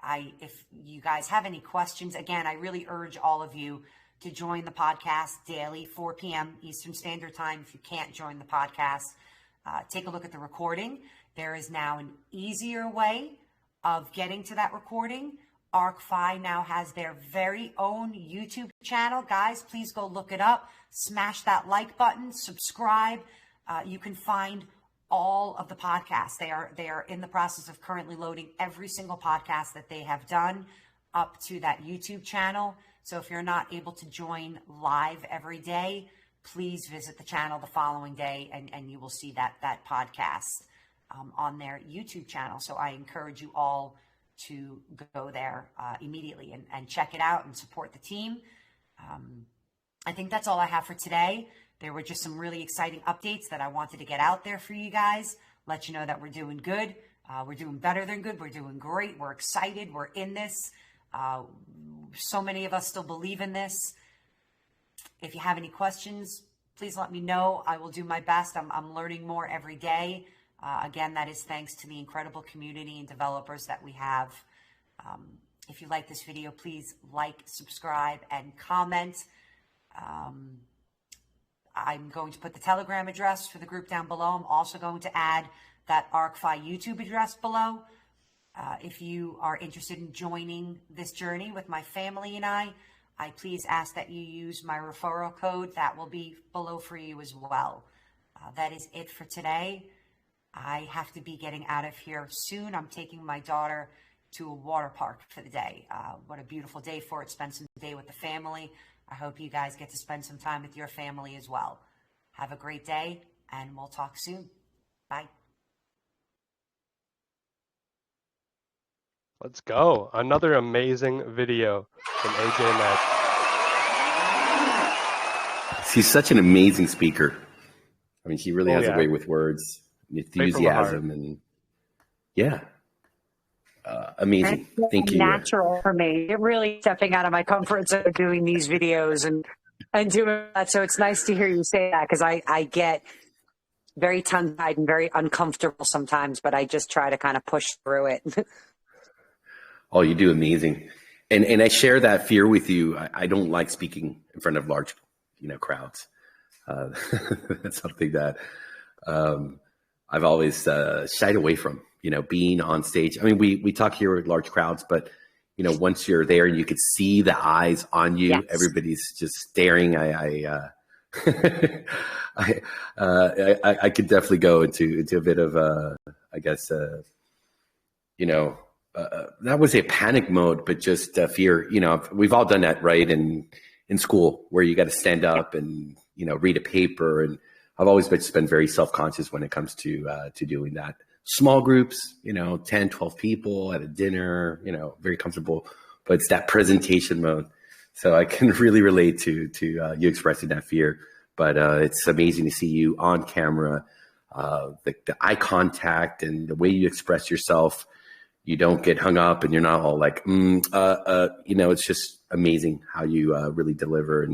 If you guys have any questions, again, I really urge all of you to join the podcast daily, 4 p.m. Eastern Standard Time. If you can't join the podcast, take a look at the recording. There is now an easier way of getting to that recording. ArkFi now has their very own YouTube channel. Guys, please go look it up. Smash that like button, subscribe. You can find all of the podcasts. They are in the process of currently loading every single podcast that they have done up to that YouTube channel. So if you're not able to join live every day, please visit the channel the following day and you will see that podcast on their YouTube channel. So I encourage you all to go there immediately and check it out and support the team. I think that's all I have for today. There were just some really exciting updates that I wanted to get out there for you guys, let you know that we're doing good. We're doing better than good. We're doing great. We're excited. We're in this. So many of us still believe in this. If you have any questions, please let me know. I will do my best. I'm learning more every day. Again, that is thanks to the incredible community and developers that we have. If you like this video, please like, subscribe, and comment. I'm going to put the Telegram address for the group down below. I'm also going to add that ArkFi YouTube address below. If you are interested in joining this journey with my family and I please ask that you use my referral code. That will be below for you as well. That is it for today. I have to be getting out of here soon. I'm taking my daughter to a water park for the day. What a beautiful day for it. Spend some day with the family. I hope you guys get to spend some time with your family as well. Have a great day, and we'll talk soon. Bye. Let's go. Another amazing video from AJ Mack. He's such an amazing speaker. I mean, he really has a way with words, enthusiasm, and amazing. Thank you. Natural for me. It really stepping out of my comfort zone doing these videos and doing that. So it's nice to hear you say that, because I get very tongue-tied and very uncomfortable sometimes, but I just try to kind of push through it. Oh, you do amazing. And I share that fear with you. I don't like speaking in front of large, crowds. That's something that I've always shied away from, being on stage. I mean, we talk here with large crowds, but, once you're there and you could see the eyes on you, yes. Everybody's just staring. I could definitely go into a bit of, that was a panic mode, but just fear. We've all done that, right? In school, where you got to stand up and read a paper, and I've always been very self-conscious when it comes to doing that. Small groups, 10, 12 people at a dinner, very comfortable, but it's that presentation mode. So I can really relate to you expressing that fear. But it's amazing to see you on camera, the eye contact and the way you express yourself. You don't get hung up and you're not all like, it's just amazing how you really deliver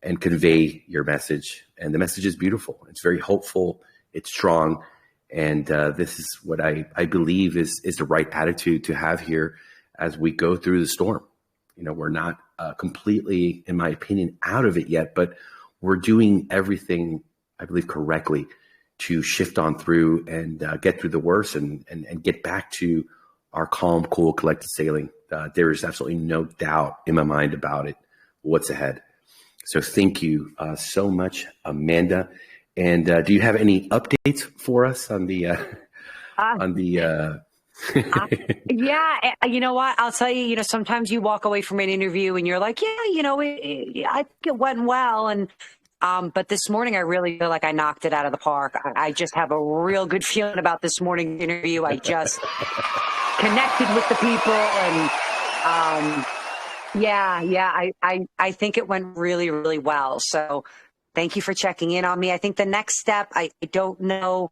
and convey your message. And the message is beautiful. It's very hopeful. It's strong. And this is what I believe is the right attitude to have here as we go through the storm. We're not completely, in my opinion, out of it yet, but we're doing everything, I believe, correctly to shift on through and get through the worst and get back to our calm, cool, collected sailing. There is absolutely no doubt in my mind about it, what's ahead. So thank you so much, Amanda. And do you have any updates for us on the yeah, you know what? I'll tell you, sometimes you walk away from an interview and you're like, I think it went well. And but this morning, I really feel like I knocked it out of the park. I just have a real good feeling about this morning's interview. I just connected with the people, and I think it went really, really well. So thank you for checking in on me. I think the next step, I don't know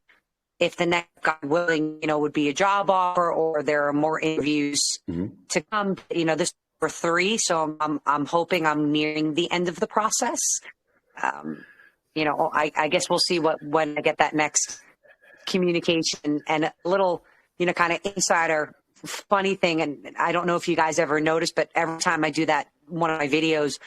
if the next, God willing, would be a job offer or there are more interviews to come. This is for 3, so I'm hoping I'm nearing the end of the process. I guess we'll see when I get that next communication. And a little, kind of insider funny thing, and I don't know if you guys ever noticed, but every time I do that, one of my videos,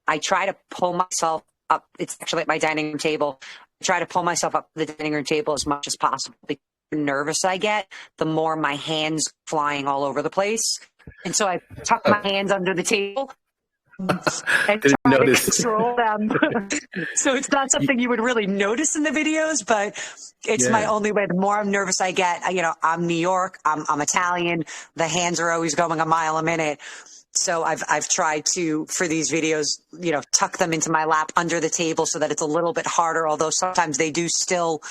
I try to pull myself up. It's actually at my dining room table. I try to pull myself up the dining room table as much as possible. The more nervous I get, the more my hands flying all over the place. And so I tuck my hands under the table and try to control them. So it's not something you would really notice in the videos, but it's my only way. The more I'm nervous I get, I'm New York, I'm Italian. The hands are always going a mile a minute. So I've tried to, for these videos, tuck them into my lap under the table so that it's a little bit harder, although sometimes they do still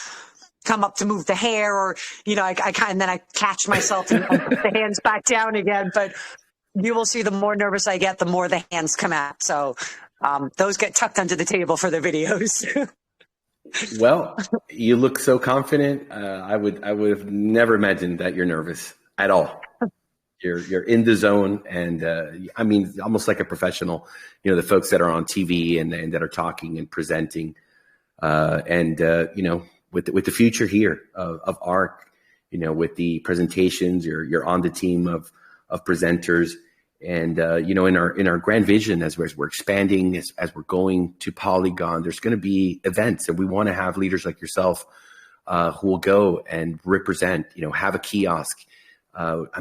come up to move the hair, or, then I catch myself and put the hands back down again. But you will see, the more nervous I get, the more the hands come out. So those get tucked under the table for the videos. Well, you look so confident. I would have never imagined that you're nervous at all. You're in the zone, and I mean, almost like a professional. The folks that are on TV and that are talking and presenting, with the future here of ARK, with the presentations, you're on the team of presenters, and in our grand vision as we're expanding, as we're going to Polygon, there's going to be events, and we want to have leaders like yourself who will go and represent. Have a kiosk.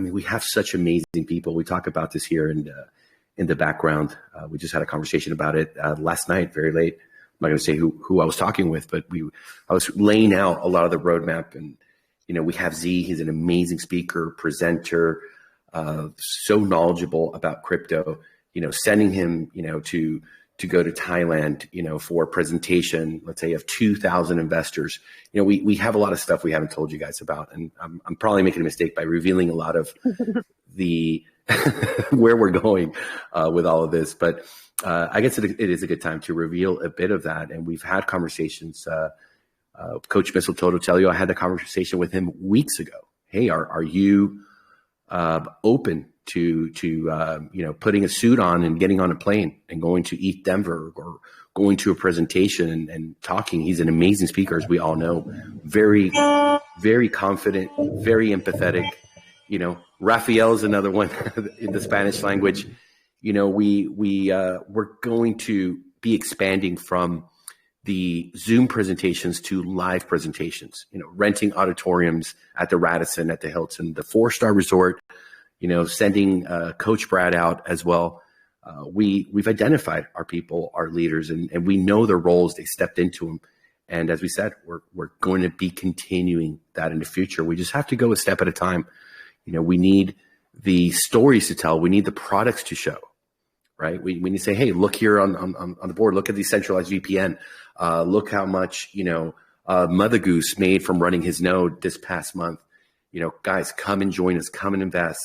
We have such amazing people. We talk about this here in the background. We just had a conversation about it last night, very late. I'm not going to say who I was talking with, but I was laying out a lot of the roadmap. And, we have Z. He's an amazing speaker, presenter, so knowledgeable about crypto. Sending him, to to go to Thailand, for a presentation, let's say of 2,000 investors. We have a lot of stuff we haven't told you guys about, and I'm probably making a mistake by revealing a lot of the where we're going with all of this. But I guess it is a good time to reveal a bit of that. And we've had conversations. Coach Mistletoe will tell you, I had the conversation with him weeks ago. Hey, are you open to putting a suit on and getting on a plane and going to Eat Denver, or going to a presentation and talking? He's an amazing speaker, as we all know. Very, very confident, very empathetic. Rafael is another one in the Spanish language. We're going to be expanding from the Zoom presentations to live presentations, renting auditoriums at the Radisson, at the Hilton, the 4-star resort, sending Coach Brad out as well. We've identified our people, our leaders, and we know their roles. They stepped into them. And as we said, we're going to be continuing that in the future. We just have to go a step at a time. We need the stories to tell. We need the products to show, right? We need to say, hey, look here on the board. Look at the centralized VPN. Look how much, Mother Goose made from running his node this past month. Guys, come and join us. Come and invest.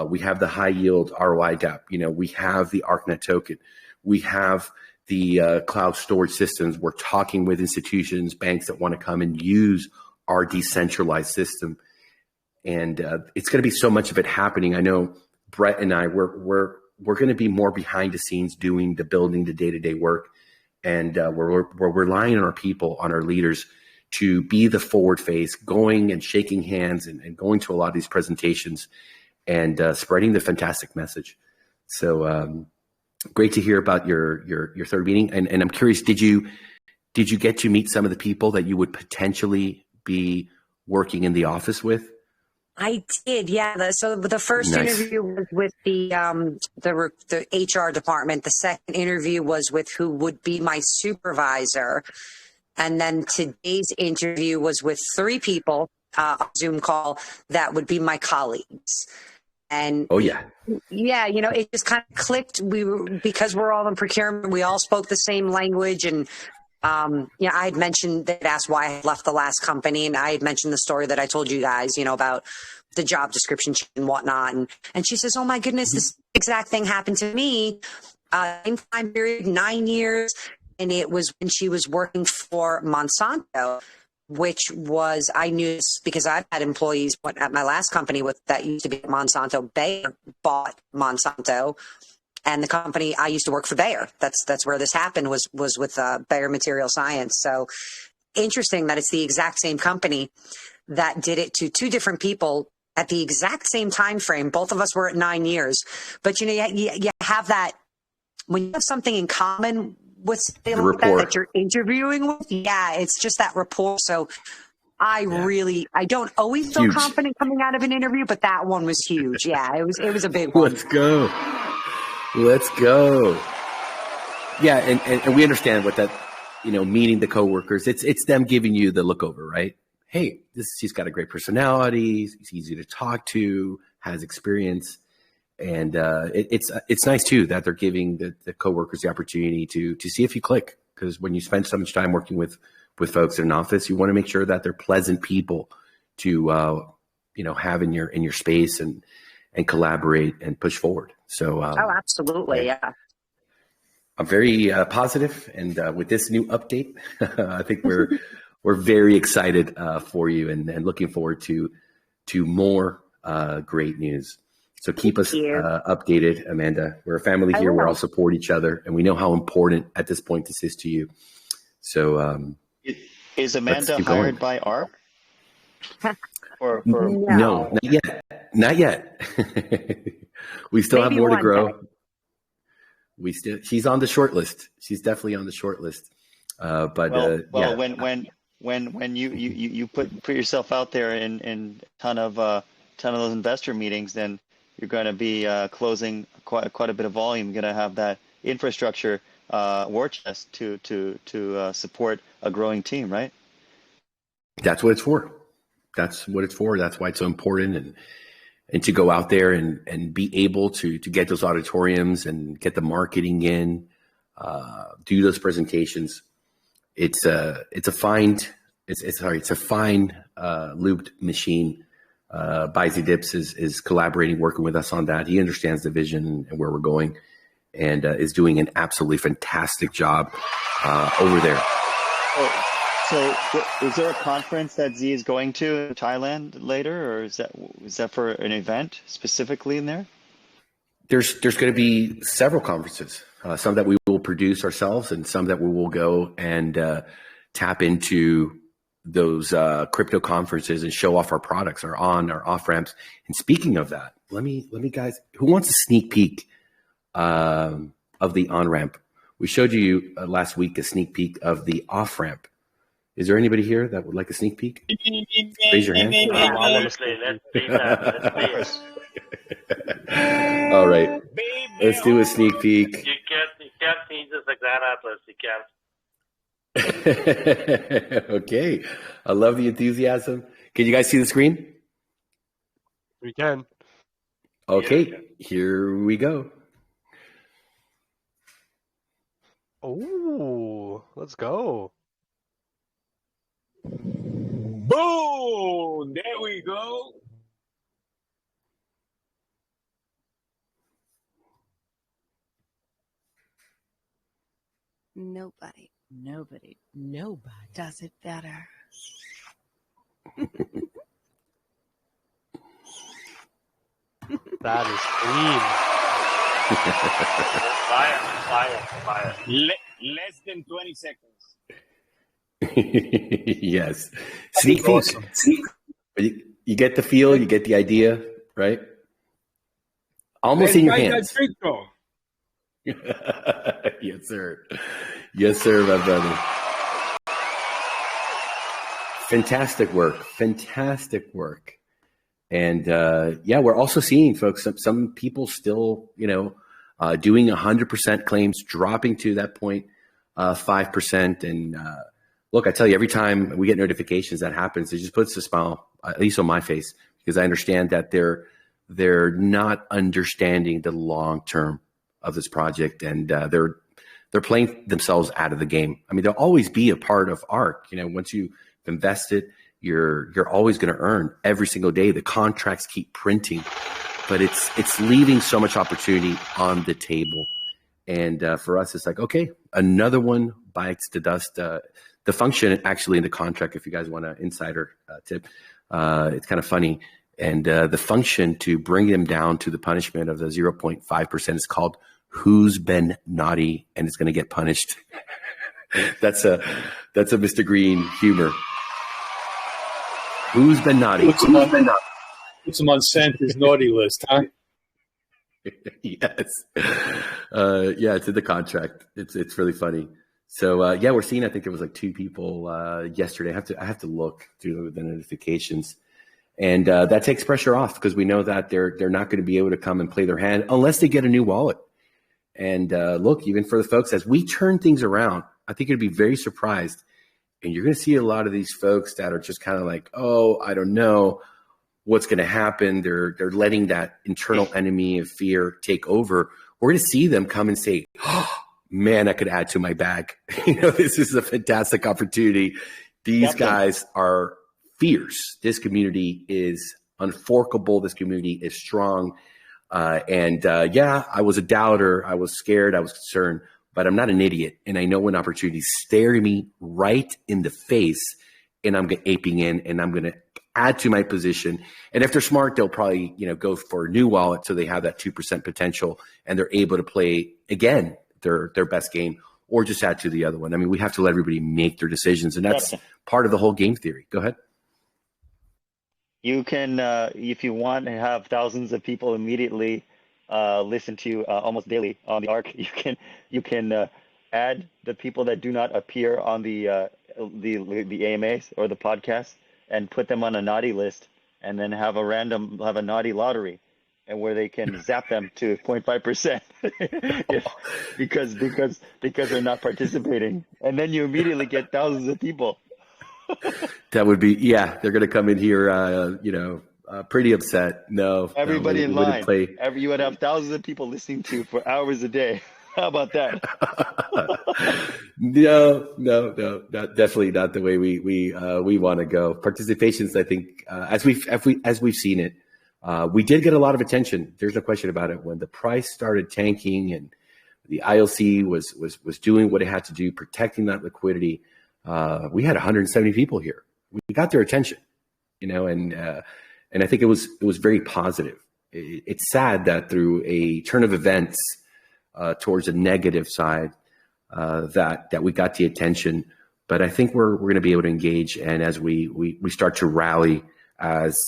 We have the high yield ROI gap. We have the ArkNet token. We have the cloud storage systems. We're talking with institutions, banks that want to come and use our decentralized system. And it's going to be so much of it happening. I know Brett and I, we're going to be more behind the scenes doing the building, the day-to-day work. And we're relying on our people, on our leaders, to be the forward face, going and shaking hands and going to a lot of these presentations and spreading the fantastic message. So great to hear about your third meeting. And I'm curious, did you get to meet some of the people that you would potentially be working in the office with? I did, yeah. So the first interview was with the HR department. The second interview was with who would be my supervisor. And then today's interview was with 3 people, Zoom call, that would be my colleagues. And it just kind of clicked. Because we're all in procurement, we all spoke the same language. And I had mentioned, they'd asked why I had left the last company, and I had mentioned the story that I told you guys, about the job description and whatnot. And she says, oh my goodness, this exact thing happened to me. Same time period, 9 years. And it was when she was working for Monsanto, which was, I knew this because I've had employees at my last company that used to be Monsanto. Bayer bought Monsanto. And the company I used to work for, Bayer. That's where this happened, was with Bayer Material Science. So interesting that it's the exact same company that did it to 2 different people at the exact same time frame. Both of us were at 9 years. But you have that when you have something in common with something like that you're interviewing with. Yeah, it's just that rapport. So I don't always feel confident coming out of an interview, but that one was huge. Yeah, it was a big one. Let's go. Yeah, and we understand what that, meeting the coworkers, it's them giving you the look over, right? Hey, he's got a great personality, he's easy to talk to, has experience. And it's nice too that they're giving the coworkers the opportunity to see if you click. Because when you spend so much time working with folks in an office, you want to make sure that they're pleasant people to have in your space and collaborate and push forward. So absolutely, yeah. I'm very positive, and with this new update, I think we're very excited for you and looking forward to more great news. So keep us updated, Amanda. We're a family here. We all support each other, and we know how important at this point this is to you. So is Amanda hired by ARK? No, not yet. We still have more to grow. She's on the short list. She's definitely on the short list. When you put yourself out there in a ton of those investor meetings, then you're going to be closing quite a bit of volume. You're going to have that infrastructure war chest to support a growing team, right? That's what it's for. That's what it's for. That's why it's so important, and to go out there and be able to get those auditoriums and get the marketing in. do those presentations. It's a fine lubed machine. Bizy Dips is collaborating, working with us on that. He understands the vision and where we're going, and is doing an absolutely fantastic job over there. So is there a conference that Z is going to in Thailand later, or is that for an event specifically in there? There's going to be several conferences, some that we will produce ourselves and some that we will go and tap into those crypto conferences and show off our products, our off ramps. And speaking of that, let me guys, who wants a sneak peek of the on ramp? We showed you last week a sneak peek of the off ramp. Is there anybody here that would like a sneak peek? Raise your hand. Let's see that. All right, let's do a sneak peek. You can't see this exact atlas. You can't. Okay, I love the enthusiasm. Can you guys see the screen? We can. Okay, here we go. Oh, let's go. Boom! There we go. Nobody does it better. That is clean. Fire. Less than 20 seconds. Yes. Sneak peek. Awesome. You get the feel, you get the idea, right? Almost in your hands. Yes, sir. Yes, sir, my brother. Fantastic work. And we're also seeing, folks, some people still, doing 100% claims, dropping to that 0.5%. And look, I tell you, every time we get notifications that happens, it just puts a smile, at least on my face, because I understand that they're not understanding the long term of this project, and they're playing themselves out of the game. I mean, they'll always be a part of ARK. Once you've invested, you're always going to earn every single day. The contracts keep printing, but it's leaving so much opportunity on the table. And for us, it's like, okay, another one bites the dust. The function actually in the contract, if you guys want an insider tip, it's kind of funny. And the function to bring them down to the punishment of the 0.5% is called "Who's Been Naughty and is going to get punished." That's a Mr. Green humor. Who's been naughty? Puts him on Santa's naughty list, huh? Yes. It's in the contract. It's really funny. So we're seeing. I think it was like 2 people yesterday. I have to look through the notifications, and that takes pressure off because we know that they're not going to be able to come and play their hand unless they get a new wallet. And look, even for the folks, as we turn things around, I think you'd be very surprised, and you're going to see a lot of these folks that are just kind of like, oh, I don't know what's going to happen. They're letting that internal enemy of fear take over. We're going to see them come and say, oh, man, I could add to my bag. This is a fantastic opportunity. These guys are fierce. This community is unforkable. This community is strong. I was a doubter. I was scared. I was concerned, but I'm not an idiot. And I know when opportunities stare me right in the face, and I'm aping in, and I'm going to add to my position. And if they're smart, they'll probably, go for a new wallet so they have that 2% potential and they're able to play again their best game, or just add to the other one. I mean, we have to let everybody make their decisions, and that's part of the whole game theory. Go ahead. You can, if you want to have thousands of people immediately listen to you almost daily on the ARK, you can add the people that do not appear on the AMAs or the podcast and put them on a naughty list, and then have a naughty lottery, and where they can zap them to 0.5% because they're not participating, and then you immediately get thousands of people. That would be, they're going to come in here, pretty upset. No, everybody in line. You would have thousands of people listening to you for hours a day. How about that? No, definitely not the way we want to go. Participations, I think, as we've seen it, we did get a lot of attention. There's no question about it. When the price started tanking and the ILC was doing what it had to do, protecting that liquidity, we had 170 people here. We got their attention, and I think it was very positive. It's sad that through a turn of events towards a negative side, that we got the attention, but I think we're going to be able to engage, and as we start to rally, as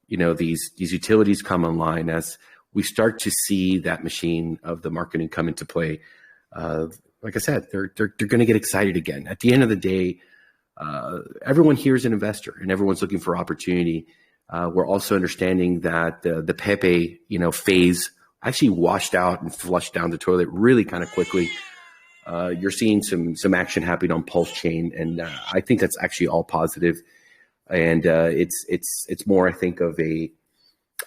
these utilities come online, as we start to see that machine of the marketing come into play, like I said, they're going to get excited again. At the end of the day, everyone here is an investor, and everyone's looking for opportunity. We're also understanding that the Pepe phase actually washed out and flushed down the toilet really kind of quickly. You're seeing some action happening on Pulse Chain, and I think that's actually all positive. And it's more, I think, of a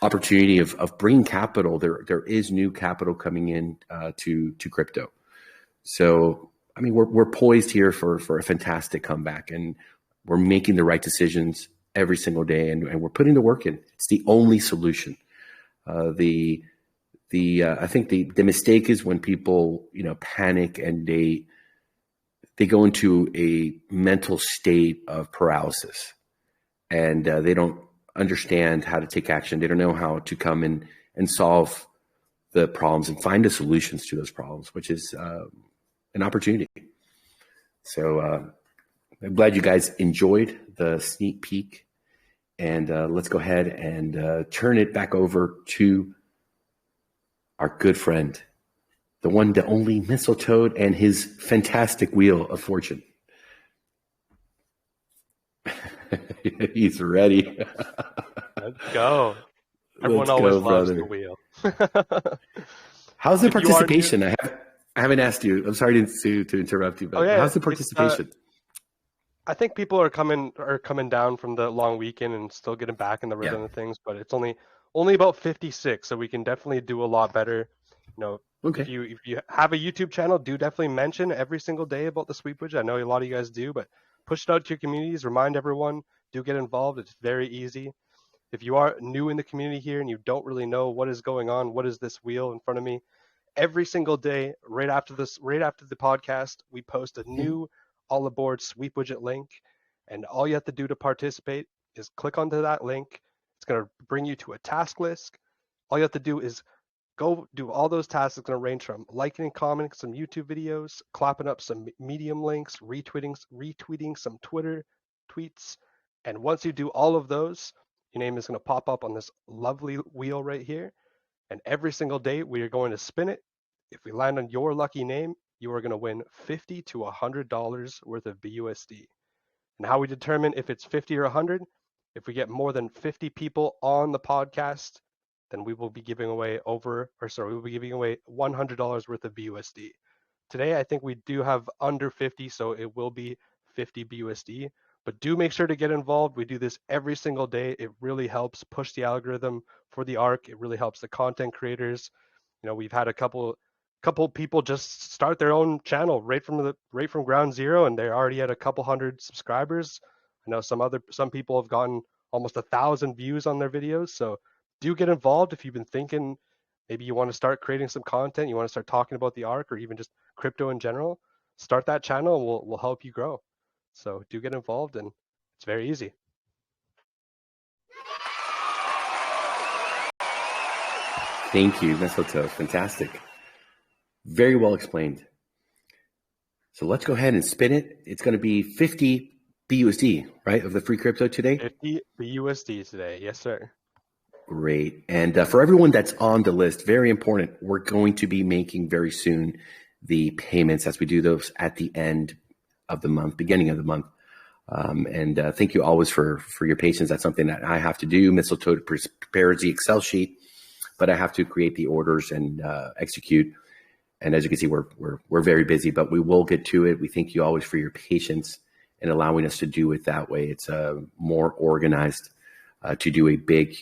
opportunity of bringing capital. There is new capital coming in to crypto. So I mean, we're poised here for a fantastic comeback, and we're making the right decisions every single day, and we're putting the work in. It's the only solution. I think the mistake is when people panic and they go into a mental state of paralysis, and they don't understand how to take action. They don't know how to come in and solve the problems and find the solutions to those problems, which is an opportunity. So I'm glad you guys enjoyed the sneak peek. And let's go ahead and turn it back over to our good friend, the one, the only Mistletoe, and his fantastic Wheel of Fortune. He's ready. Let's go. Everyone always loves the wheel. How's the participation? I haven't asked you. I'm sorry to interrupt you, but how's the participation? I think people are coming down from the long weekend and still getting back in the rhythm of things, but it's only about 56, so we can definitely do a lot better. Okay. If you have a YouTube channel, do definitely mention every single day about the sweep widget. I know a lot of you guys do, but push it out to your communities. Remind everyone. Do get involved. It's very easy. If you are new in the community here and you don't really know what is going on, what is this wheel in front of me, every single day, right after the podcast, we post a new all aboard sweep widget link, and all you have to do to participate is click onto that link. It's going to bring you to a task list. All you have to do is go do all those tasks. It's going to range from liking and commenting some YouTube videos, clapping up some Medium links, retweeting some Twitter tweets. And once you do all of those, your name is going to pop up on this lovely wheel right here. And every single day we are going to spin it. If we land on your lucky name, you are going to win $50 to $100 worth of BUSD. And how we determine if it's 50 or 100, if we get more than 50 people on the podcast, then we will be giving away $100 worth of BUSD. Today, I think we do have under 50, so it will be 50 BUSD. But do make sure to get involved. We do this every single day. It really helps push the algorithm for the ARK. It really helps the content creators. We've had a couple people just start their own channel right from ground zero, and they're already at a couple hundred subscribers. I know some people have gotten almost 1,000 views on their videos. So do get involved if you've been thinking maybe you want to start creating some content, you want to start talking about the ARK or even just crypto in general. Start that channel, and we'll help you grow. So do get involved, and it's very easy. Thank you, Mistletoe. Fantastic. Very well explained. So let's go ahead and spin it. It's going to be 50 BUSD, right, of the free crypto today? 50 BUSD today. Yes, sir. Great. And for everyone that's on the list, very important, we're going to be making very soon the payments as we do those at the end of the month, beginning of the month. And thank you always for your patience. That's something that I have to do. Mistletoe prepares the Excel sheet, but I have to create the orders and execute. And as you can see, we're very busy, but we will get to it. We thank you always for your patience and allowing us to do it that way. It's more organized to do a big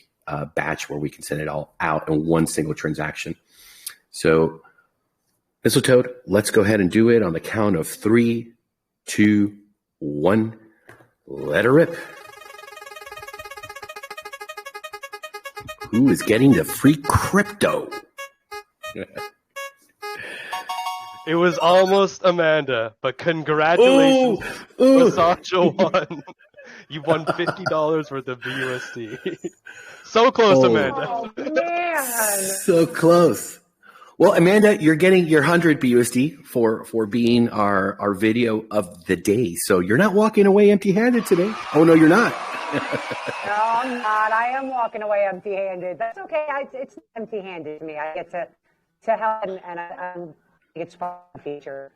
batch where we can send it all out in one single transaction. So Mistletoe, let's go ahead and do it on the count of 3, 2, 1. Let her rip. Who is getting the free crypto? It was almost Amanda, but congratulations, Massacho won. You won $50 worth of BUSD. So close, Amanda. Oh, man. So close. Well, Amanda, you're getting your 100 BUSD for being our video of the day. So you're not walking away empty-handed today. Oh, no, you're not. No, I'm not. I am walking away empty-handed. That's okay. It's empty-handed to me. I get to help, and I think it's a fun feature.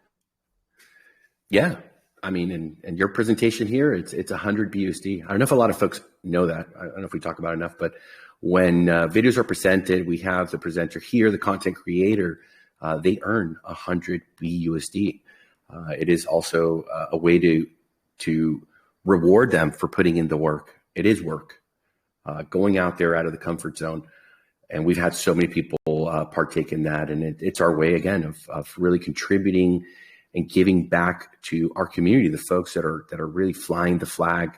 Yeah. I mean, and your presentation here, it's 100 BUSD. I don't know if a lot of folks know that. I don't know if we talk about it enough, but when videos are presented, we have the presenter here, the content creator, they earn 100 BUSD. It is also a way to reward them for putting in the work. It is work, going out there out of the comfort zone. And we've had so many people partake in that. And it's our way, again, of really contributing and giving back to our community, the folks that are really flying the flag.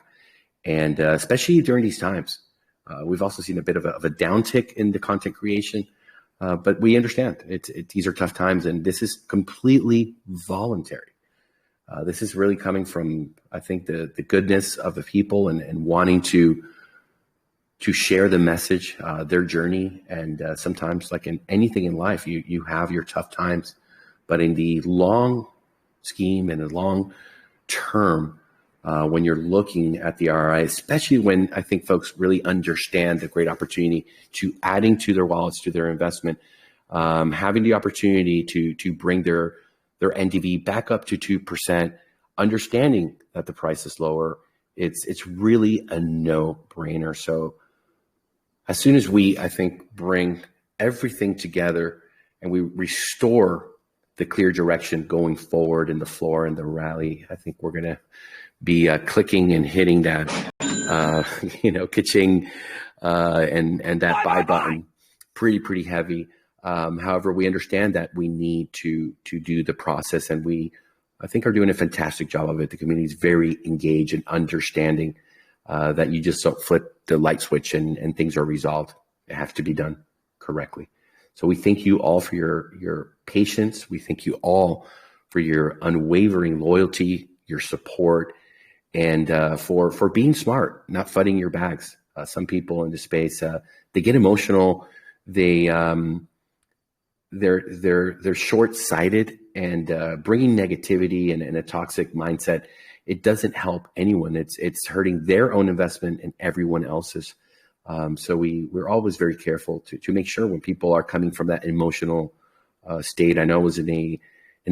And especially during these times, we've also seen a bit of a downtick in the content creation. But we understand these are tough times, and this is completely voluntary. This is really coming from, I think, the goodness of the people and wanting to share the message, their journey. And sometimes, like in anything in life, you have your tough times, but in the long scheme and the long term, when you're looking at the ROI, especially when I think folks really understand the great opportunity to adding to their wallets, to their investment, having the opportunity to bring their NDV back up to 2%, understanding that the price is lower, it's really a no-brainer. So as soon as we, I think, bring everything together and we restore the clear direction going forward in the floor and the rally, I think we're going to be clicking and hitting that, ka-ching, and that buy button pretty heavy. However, we understand that we need to do the process, and we, I think, are doing a fantastic job of it. The community is very engaged and understanding that you just don't flip the light switch and things are resolved. It has to be done correctly. So we thank you all for your patience. We thank you all for your unwavering loyalty, your support, and for being smart, not fighting your bags. Some people in the space, they get emotional. They're short-sighted, and bringing negativity and a toxic mindset, it doesn't help anyone. It's hurting their own investment and everyone else's. So we're always very careful to make sure when people are coming from that emotional state. I know I was in an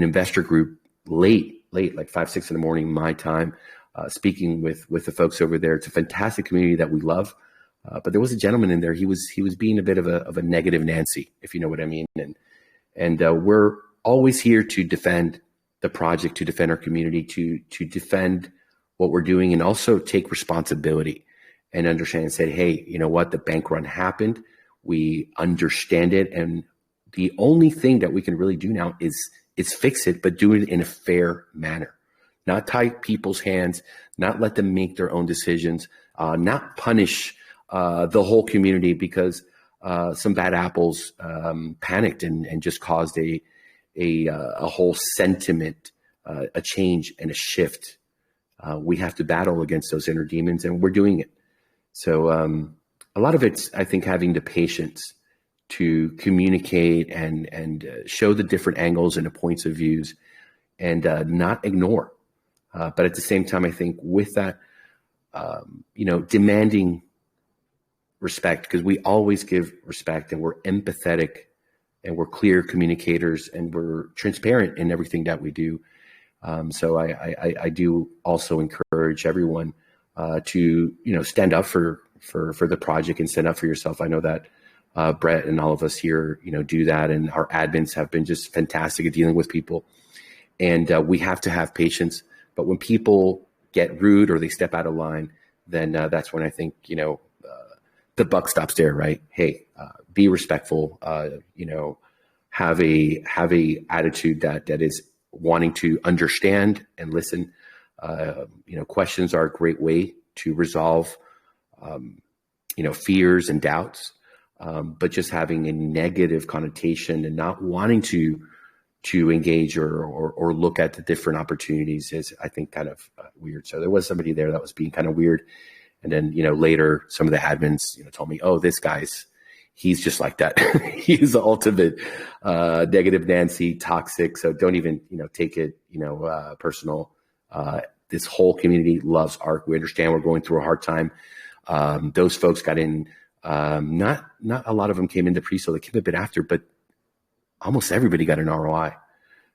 investor group late, like 5, 6 in the morning, my time, speaking with the folks over there. It's a fantastic community that we love. But there was a gentleman in there. He was being a bit of a negative Nancy, if you know what I mean. And we're always here to defend the project, to defend our community, to defend what we're doing, and also take responsibility and understand and say, hey, you know what? The bank run happened. We understand it. And the only thing that we can really do now is fix it, but do it in a fair manner. Not tie people's hands, not let them make their own decisions, not punish the whole community because some bad apples panicked and just caused a whole sentiment, a change and a shift. We have to battle against those inner demons, and we're doing it. So a lot of it's, I think, having the patience to communicate and show the different angles and the points of views, and not ignore. But at the same time, I think with that, demanding respect, because we always give respect, and we're empathetic, and we're clear communicators, and we're transparent in everything that we do. So I do also encourage everyone to stand up for the project and stand up for yourself. I know that Brett and all of us here do that, and our admins have been just fantastic at dealing with people, and we have to have patience. But when people get rude or they step out of line, then that's when I think the buck stops there, right? Hey, be respectful. have a attitude that is wanting to understand and listen. Questions are a great way to resolve, fears and doubts. But just having a negative connotation and not wanting to engage or look at the different opportunities is, I think, kind of weird. So there was somebody there that was being kind of weird. And then, later some of the admins, told me, oh, he's just like that. He's the ultimate negative Nancy, toxic. So don't even, take it, personal. This whole community loves ARK. We understand we're going through a hard time. Those folks got in, not a lot of them came into pre-sale. They came a bit after, but almost everybody got an ROI.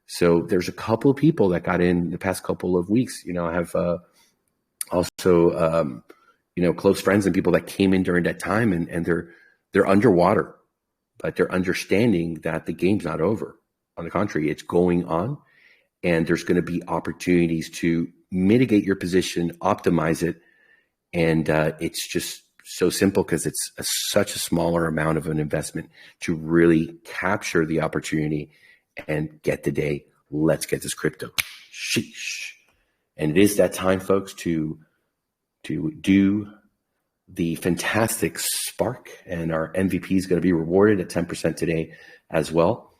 So there's a couple of people that got in the past couple of weeks. I have also, close friends and people that came in during that time, and they're underwater, but they're understanding that the game's not over. On the contrary, it's going on, and there's going to be opportunities to mitigate your position, optimize it, and it's just so simple because it's such a smaller amount of an investment to really capture the opportunity and get the day. Let's get this crypto. Sheesh. And it is that time, folks, to do the fantastic Spark, and our MVP is going to be rewarded at 10% today as well.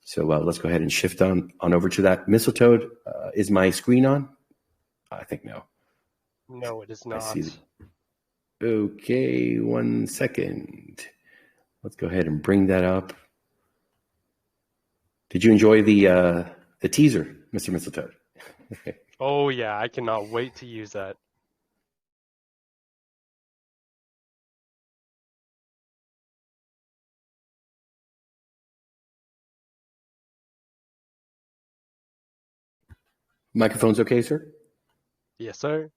So let's go ahead and shift on over to that. Mistletoe, is my screen on? I think no. No, it is not. Okay, 1 second. Let's go ahead and bring that up. Did you enjoy the teaser, Mr. Mistletoe? Oh, yeah, I cannot wait to use that. Microphone's okay, sir? Yes, sir.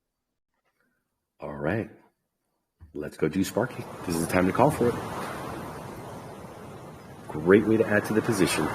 All right. Let's go do Sparky. This is the time to call for it. Great way to add to the position.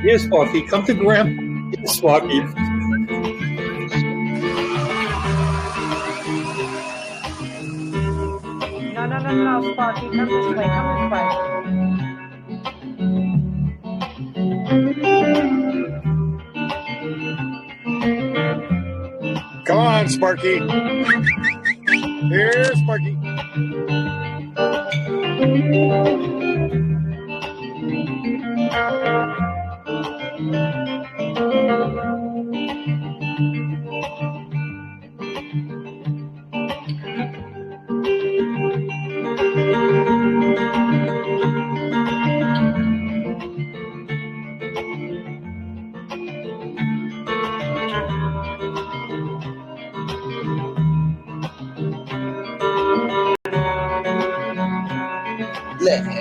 Yes, Sparky. Come to Graham. Yes, Sparky. No, Sparky. Come this way. Come on, Sparky. Here, Sparky.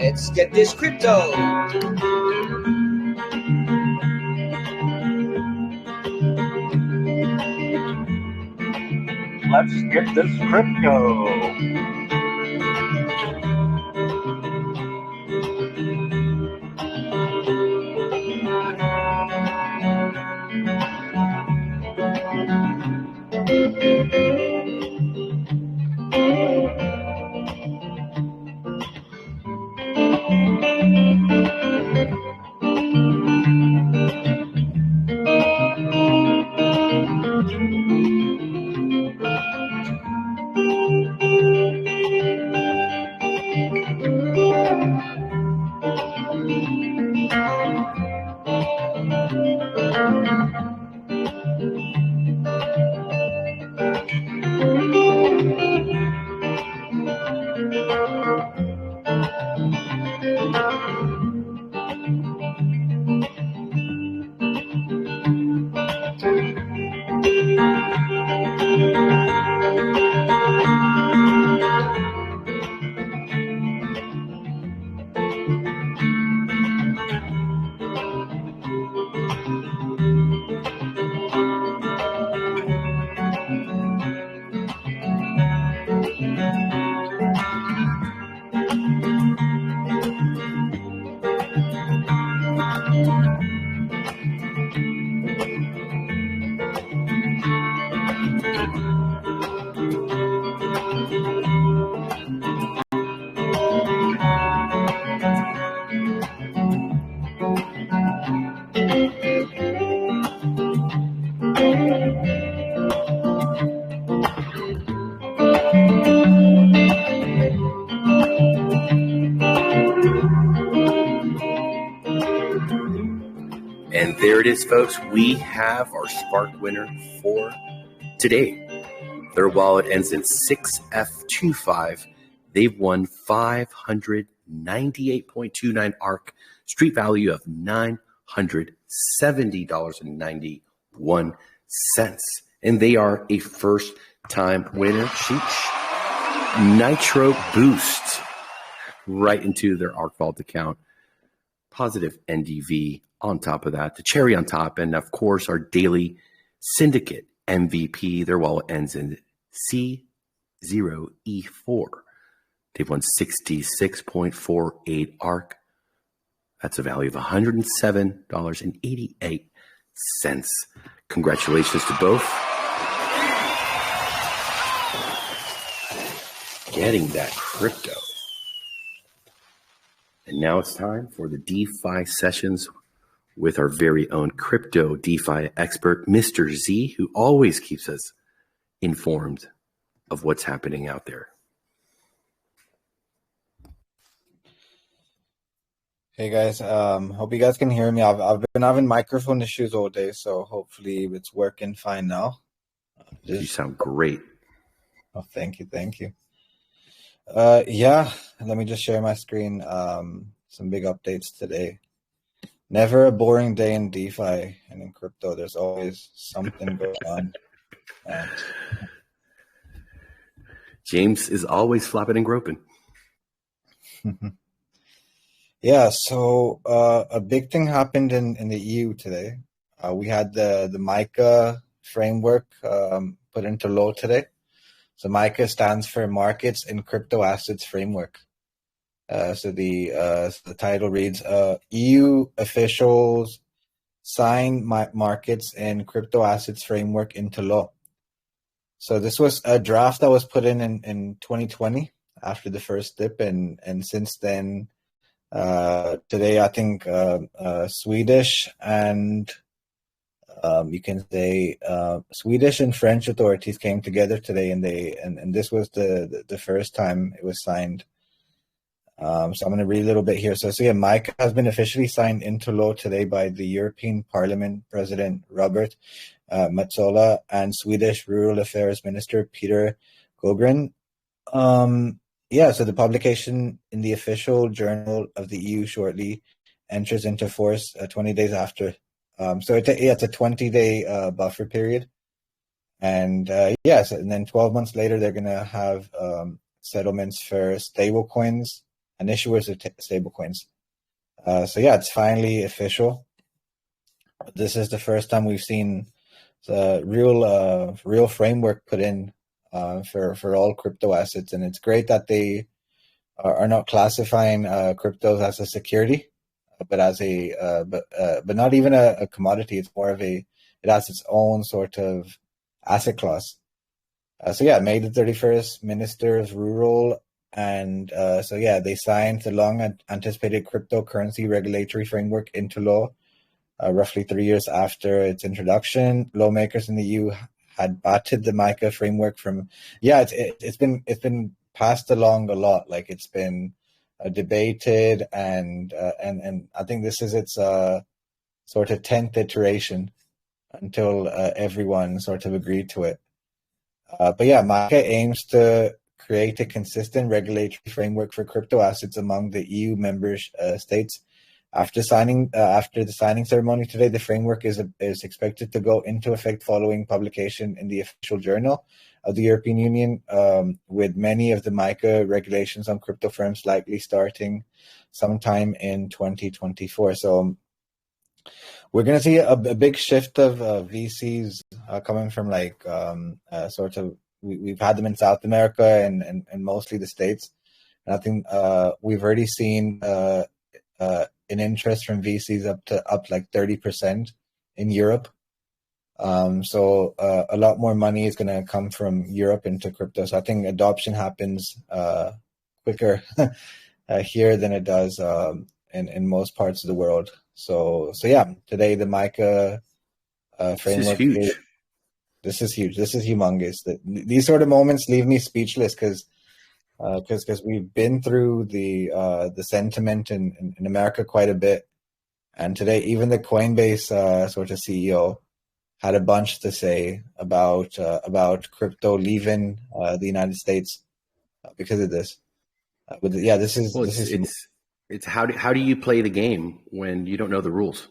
Let's get this crypto. Let's get this crypto. it is, folks. We have our Spark winner for today. Their wallet ends in 6F25. They've won 598.29 ARK, street value of $970.91. And they are a first-time winner. Sheesh. Nitro Boost right into their ARK Vault account. Positive NDV on top of that, the cherry on top, and of course our daily syndicate MVP. Their wallet ends in C0E4. They've won 66.48 ARK. That's a value of $107.88. Congratulations to both. Getting that crypto. And now it's time for the DeFi sessions with our very own crypto DeFi expert, Mr. Z, who always keeps us informed of what's happening out there. Hey guys, hope you guys can hear me. I've been having microphone issues all day, so hopefully it's working fine now. You sound great. Oh, thank you. Yeah, let me just share my screen. Some big updates today. Never a boring day in DeFi and in crypto. There's always something going on. James is always flapping and groping. Yeah, so a big thing happened in the EU today. We had the MiCA framework put into law today. So MiCA stands for Markets in Crypto Assets Framework. So the title reads, EU officials sign Markets in Crypto Assets Framework into law. So this was a draft that was put in 2020 after the first dip. And since then, today, I think Swedish and you can say Swedish and French authorities came together today, and this was the first time it was signed. So I'm going to read a little bit here. So yeah, MiCA has been officially signed into law today by the European Parliament President Robert Metsola and Swedish Rural Affairs Minister Peter Gogren. Yeah, so the publication in the official journal of the EU shortly enters into force 20 days after. So it's a 20-day buffer period. And yes, and then 12 months later, they're going to have settlements for stablecoins and issuers of stablecoins. So yeah, it's finally official. This is the first time we've seen the real framework put in for all crypto assets, and it's great that they are not classifying cryptos as a security, but as but not even a commodity. It's more of it has its own sort of asset class. So yeah, May the 31st, Ministers Rural, and so yeah, they signed the long anticipated cryptocurrency regulatory framework into law. Roughly 3 years after its introduction, lawmakers in the EU had batted the MiCA framework from, it's been passed along a lot. Like it's been debated and I think this is its sort of 10th iteration until everyone sort of agreed to it. But yeah, MiCA aims to create a consistent regulatory framework for crypto assets among the EU member states. After the signing ceremony today, the framework is expected to go into effect following publication in the official journal of the European Union, with many of the MiCA regulations on crypto firms likely starting sometime in 2024. So we're going to see a big shift of VCs coming from sort of, we've had them in South America and mostly the States. And I think we've already seen an interest from VCs up like 30% in Europe. So a lot more money is going to come from Europe into crypto. So I think adoption happens quicker here than it does in most parts of the world. So yeah, today the MiCA framework. This is huge. This is humongous. These sort of moments leave me speechless because we've been through the sentiment in America quite a bit, And today, even the Coinbase sort of CEO had a bunch to say about crypto leaving the United States because of this. But yeah, this is it's how do you play the game when you don't know the rules?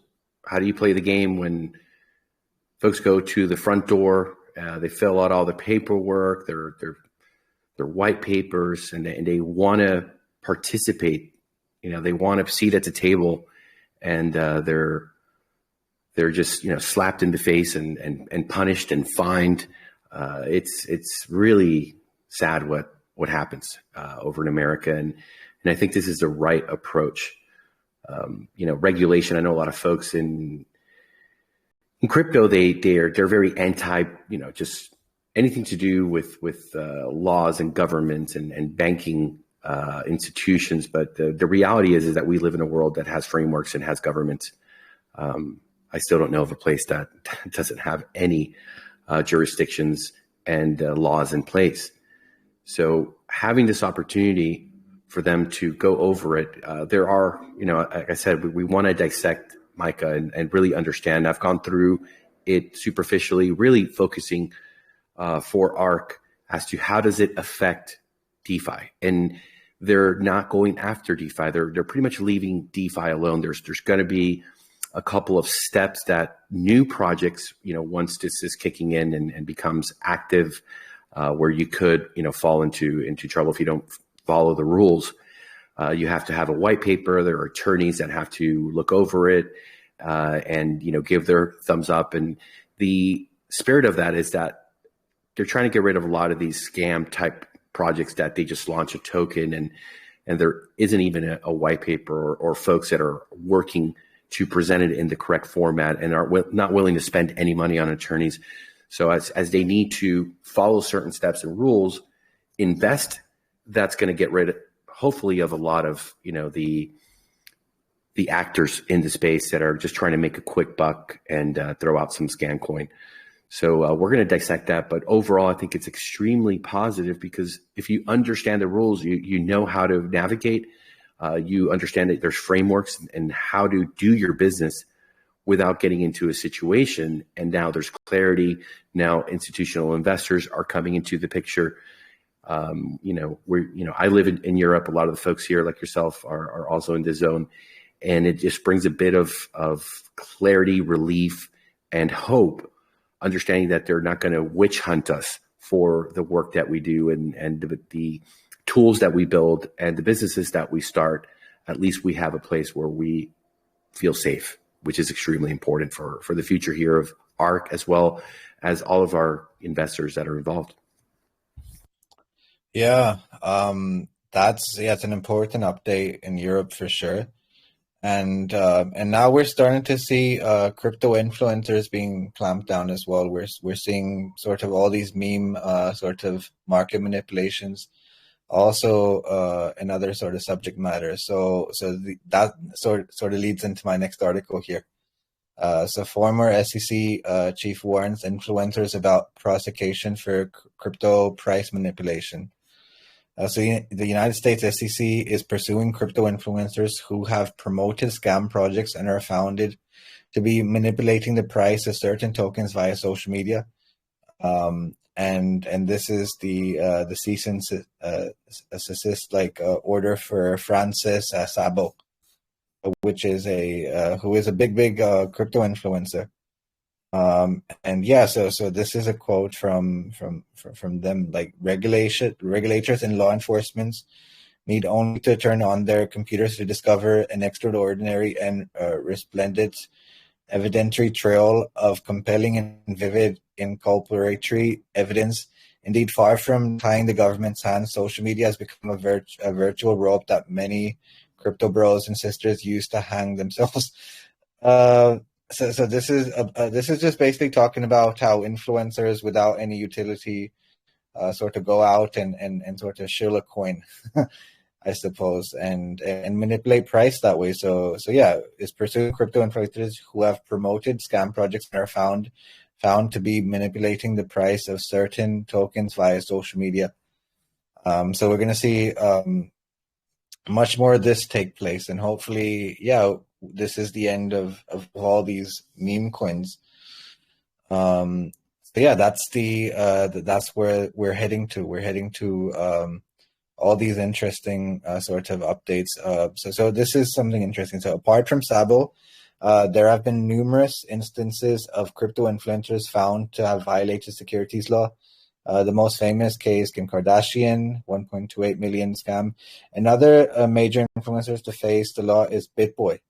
How do you play the game when folks go to the front door, they fill out all the paperwork, their white papers, and they want to participate? They want a seat at the table, and they're just slapped in the face and punished and fined. It's really sad what happens over in America, and I think this is the right approach. Regulation. I know a lot of folks in crypto, they're very anti, just anything to do with laws and governments and banking institutions. But the reality is that we live in a world that has frameworks and has governments. I still don't know of a place that doesn't have any jurisdictions and laws in place. So having this opportunity for them to go over it, there are, like I said, we want to dissect MiCA and really understand. I've gone through it superficially, really focusing for ARK as to how does it affect DeFi. And they're not going after DeFi. They're pretty much leaving DeFi alone. There's going to be a couple of steps that new projects, once this is kicking in and becomes active, where you could, fall into trouble if you don't follow the rules. You have to have a white paper. There are attorneys that have to look over it and give their thumbs up. And the spirit of that is that they're trying to get rid of a lot of these scam type projects that they just launch a token and there isn't even a white paper or folks that are working to present it in the correct format and are not willing to spend any money on attorneys. So as they need to follow certain steps and rules, invest, that's going to get rid, hopefully, of a lot of the actors in the space that are just trying to make a quick buck and throw out some scam coin. So we're going to dissect that. But overall, I think it's extremely positive because if you understand the rules, you know how to navigate. You understand that there's frameworks and how to do your business without getting into a situation. And now there's clarity. Now institutional investors are coming into the picture. I live in Europe. A lot of the folks here, like yourself, are also in the zone. And it just brings a bit of clarity, relief, and hope, understanding that they're not going to witch hunt us for the work that we do and the tools that we build and the businesses that we start. At least we have a place where we feel safe, which is extremely important for the future here of ARK, as well as all of our investors that are involved. Yeah, it's an important update in Europe for sure. And now we're starting to see crypto influencers being clamped down as well. We're seeing sort of all these meme sort of market manipulations, also another sort of subject matter. So that sort of leads into my next article here. So former SEC chief warns influencers about prosecution for crypto price manipulation. So the United States SEC is pursuing crypto influencers who have promoted scam projects and are found to be manipulating the price of certain tokens via social media. And this is the cease and desist order for Francis Sabo, which is who is a big crypto influencer. And yeah, so this is a quote from them, like regulators and law enforcement need only to turn on their computers to discover an extraordinary and resplendent evidentiary trail of compelling and vivid inculpatory evidence. Indeed, far from tying the government's hands, social media has become a virtual rope that many crypto bros and sisters use to hang themselves. So this is just basically talking about how influencers without any utility sort of go out and sort of shill a coin, I suppose, and manipulate price that way. So yeah, it's pursuing crypto influencers who have promoted scam projects and are found to be manipulating the price of certain tokens via social media. So we're going to see much more of this take place, and hopefully, yeah, this is the end of all these meme coins. So yeah, that's that's where we're heading to. We're heading to all these interesting sort of updates. So this is something interesting. So apart from Sabo, there have been numerous instances of crypto influencers found to have violated securities law. The most famous case, Kim Kardashian, 1.28 million scam. Another major influencers to face the law is BitBoy.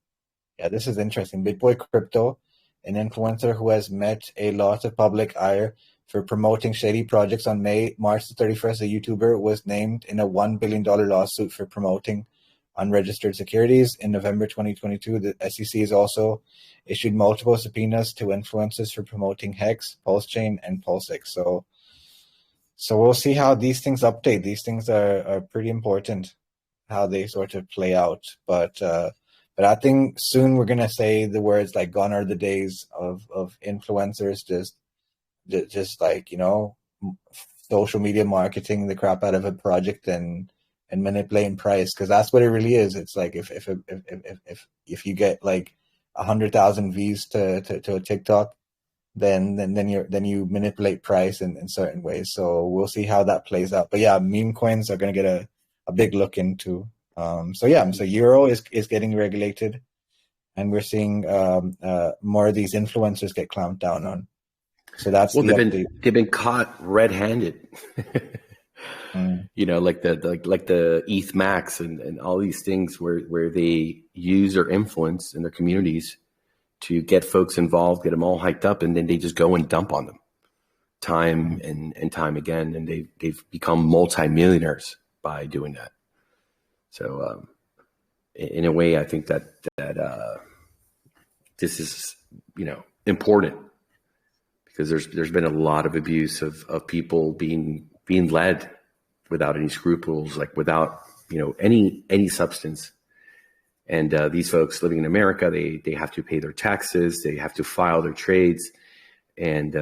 Yeah, this is interesting. BitBoy Crypto, an influencer who has met a lot of public ire for promoting shady projects. On March the 31st, a YouTuber was named in a $1 billion lawsuit for promoting unregistered securities. In November 2022, the SEC has also issued multiple subpoenas to influencers for promoting Hex, PulseChain, and PulseX. So we'll see how these things update. These things are pretty important, how they sort of play out. But I think soon we're gonna say the words like "gone are the days of influencers just like, social media marketing the crap out of a project and manipulating price, because that's what it really is. It's like if you get like 100,000 views to a TikTok, then you manipulate price in certain ways. So we'll see how that plays out. But yeah, meme coins are going to get a big look into. So Euro is getting regulated, and we're seeing more of these influencers get clamped down on. So that's they've been caught red-handed. Like the ETH Max and all these things where they use their influence in their communities to get folks involved, get them all hyped up, and then they just go and dump on them time and time again, and they've become multimillionaires by doing that. So in a way, I think that this is important, because there's been a lot of abuse of people being led without any scruples, like without any substance. And these folks living in America, they have to pay their taxes, they have to file their trades, and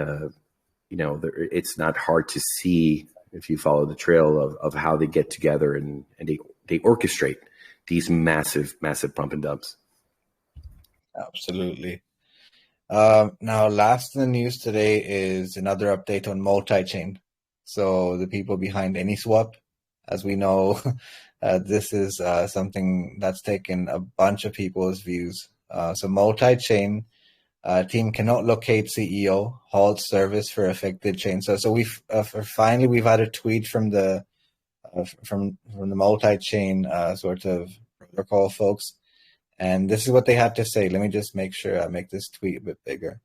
it's not hard to see, if you follow the trail of how they get together and they orchestrate these massive pump and dumps. Absolutely. Now, last in the news today is another update on multi-chain. So the people behind AnySwap, as we know, this is something that's taken a bunch of people's views. So multi-chain team cannot locate CEO, halt service for affected chain. So we've finally had a tweet from the multi-chain sort of protocol folks. And this is what they had to say. Let me just make sure I make this tweet a bit bigger.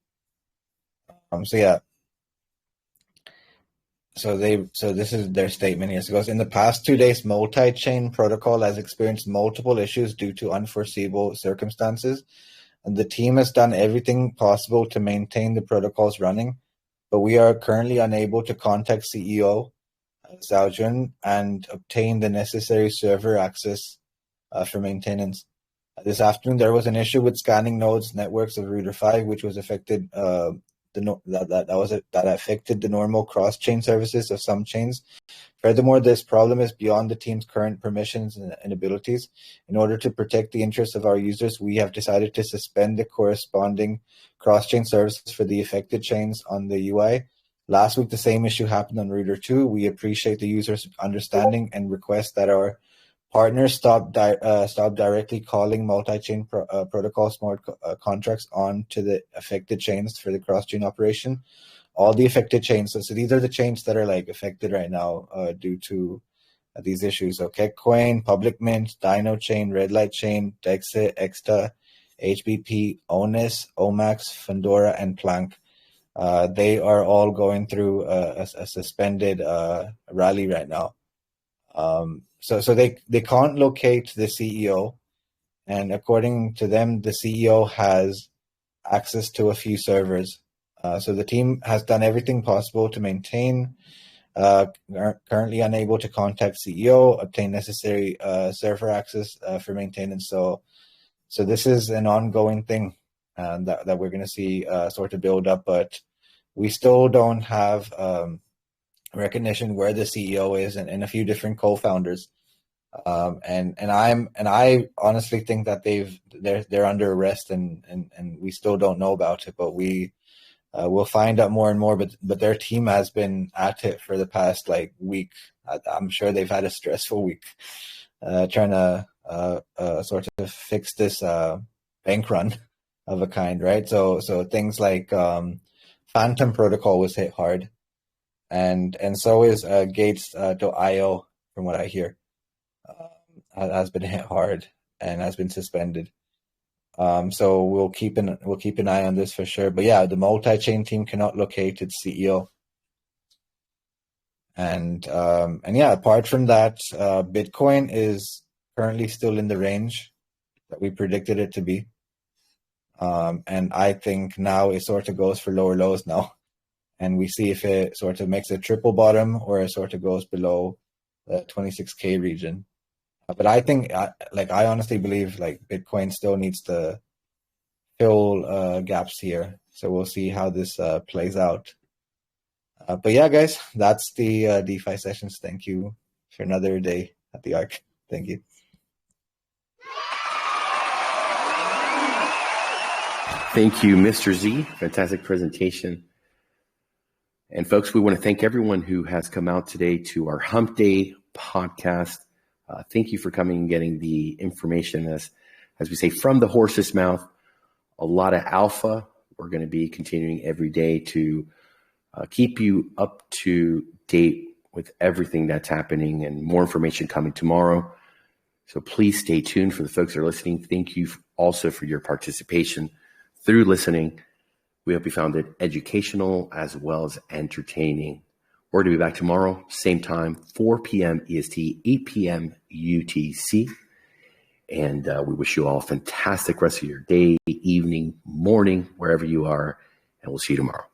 So this is their statement here. So it goes, in the past 2 days, multi-chain protocol has experienced multiple issues due to unforeseeable circumstances. And the team has done everything possible to maintain the protocols running, but we are currently unable to contact CEO Xiaojun and obtain the necessary server access for maintenance. This afternoon, there was an issue with scanning nodes networks of Router 5, which was affected that affected the normal cross-chain services of some chains. Furthermore, this problem is beyond the team's current permissions and abilities. In order to protect the interests of our users, we have decided to suspend the corresponding cross-chain services for the affected chains on the UI. Last week, the same issue happened on Router 2. We appreciate the users' understanding and request that our partners stop directly calling multi-chain protocol smart contracts onto the affected chains for the cross-chain operation. All the affected chains, so these are the chains that are like affected right now due to these issues. So KEKCoin, Public Mint, Dino Chain, Red Light Chain, Dexit, Exta, HBP, Onus, Omax, Fundora, and Plank. They are all going through a suspended rally right now. So they can't locate the CEO, and according to them, the CEO has access to a few servers. So the team has done everything possible to maintain, currently unable to contact CEO, obtain necessary server access for maintenance. So this is an ongoing thing that we're going to see sort of build up, but we still don't have recognition where the CEO is and a few different co-founders. And I honestly think that they're under arrest and we still don't know about it, but we'll find out more and more. But their team has been at it for the past week. I'm sure they've had a stressful week trying to sort of fix this bank run of a kind, right? So things like Phantom Protocol was hit hard, and so is Gates.io, from what I hear, has been hit hard and has been suspended. So we'll keep an eye on this for sure. But yeah, the multi-chain team cannot locate its CEO. And yeah, apart from that, Bitcoin is currently still in the range that we predicted it to be. And I think now it sort of goes for lower lows now. And we see if it sort of makes a triple bottom or it sort of goes below the 26K region. But I think, I honestly believe Bitcoin still needs to fill gaps here. So we'll see how this plays out. But yeah, guys, that's the DeFi sessions. Thank you for another day at the ARK. Thank you. Thank you, Mr. Z. Fantastic presentation. And folks, we want to thank everyone who has come out today to our Hump Day podcast. Thank you for coming and getting the information, as we say, from the horse's mouth. A lot of alpha. We're going to be continuing every day to keep you up to date with everything that's happening, and more information coming tomorrow. So please stay tuned. For the folks that are listening, thank you also for your participation through listening. We hope you found it educational as well as entertaining. We're going to be back tomorrow, same time, 4 p.m. EST, 8 p.m. UTC. And we wish you all a fantastic rest of your day, evening, morning, wherever you are. And we'll see you tomorrow.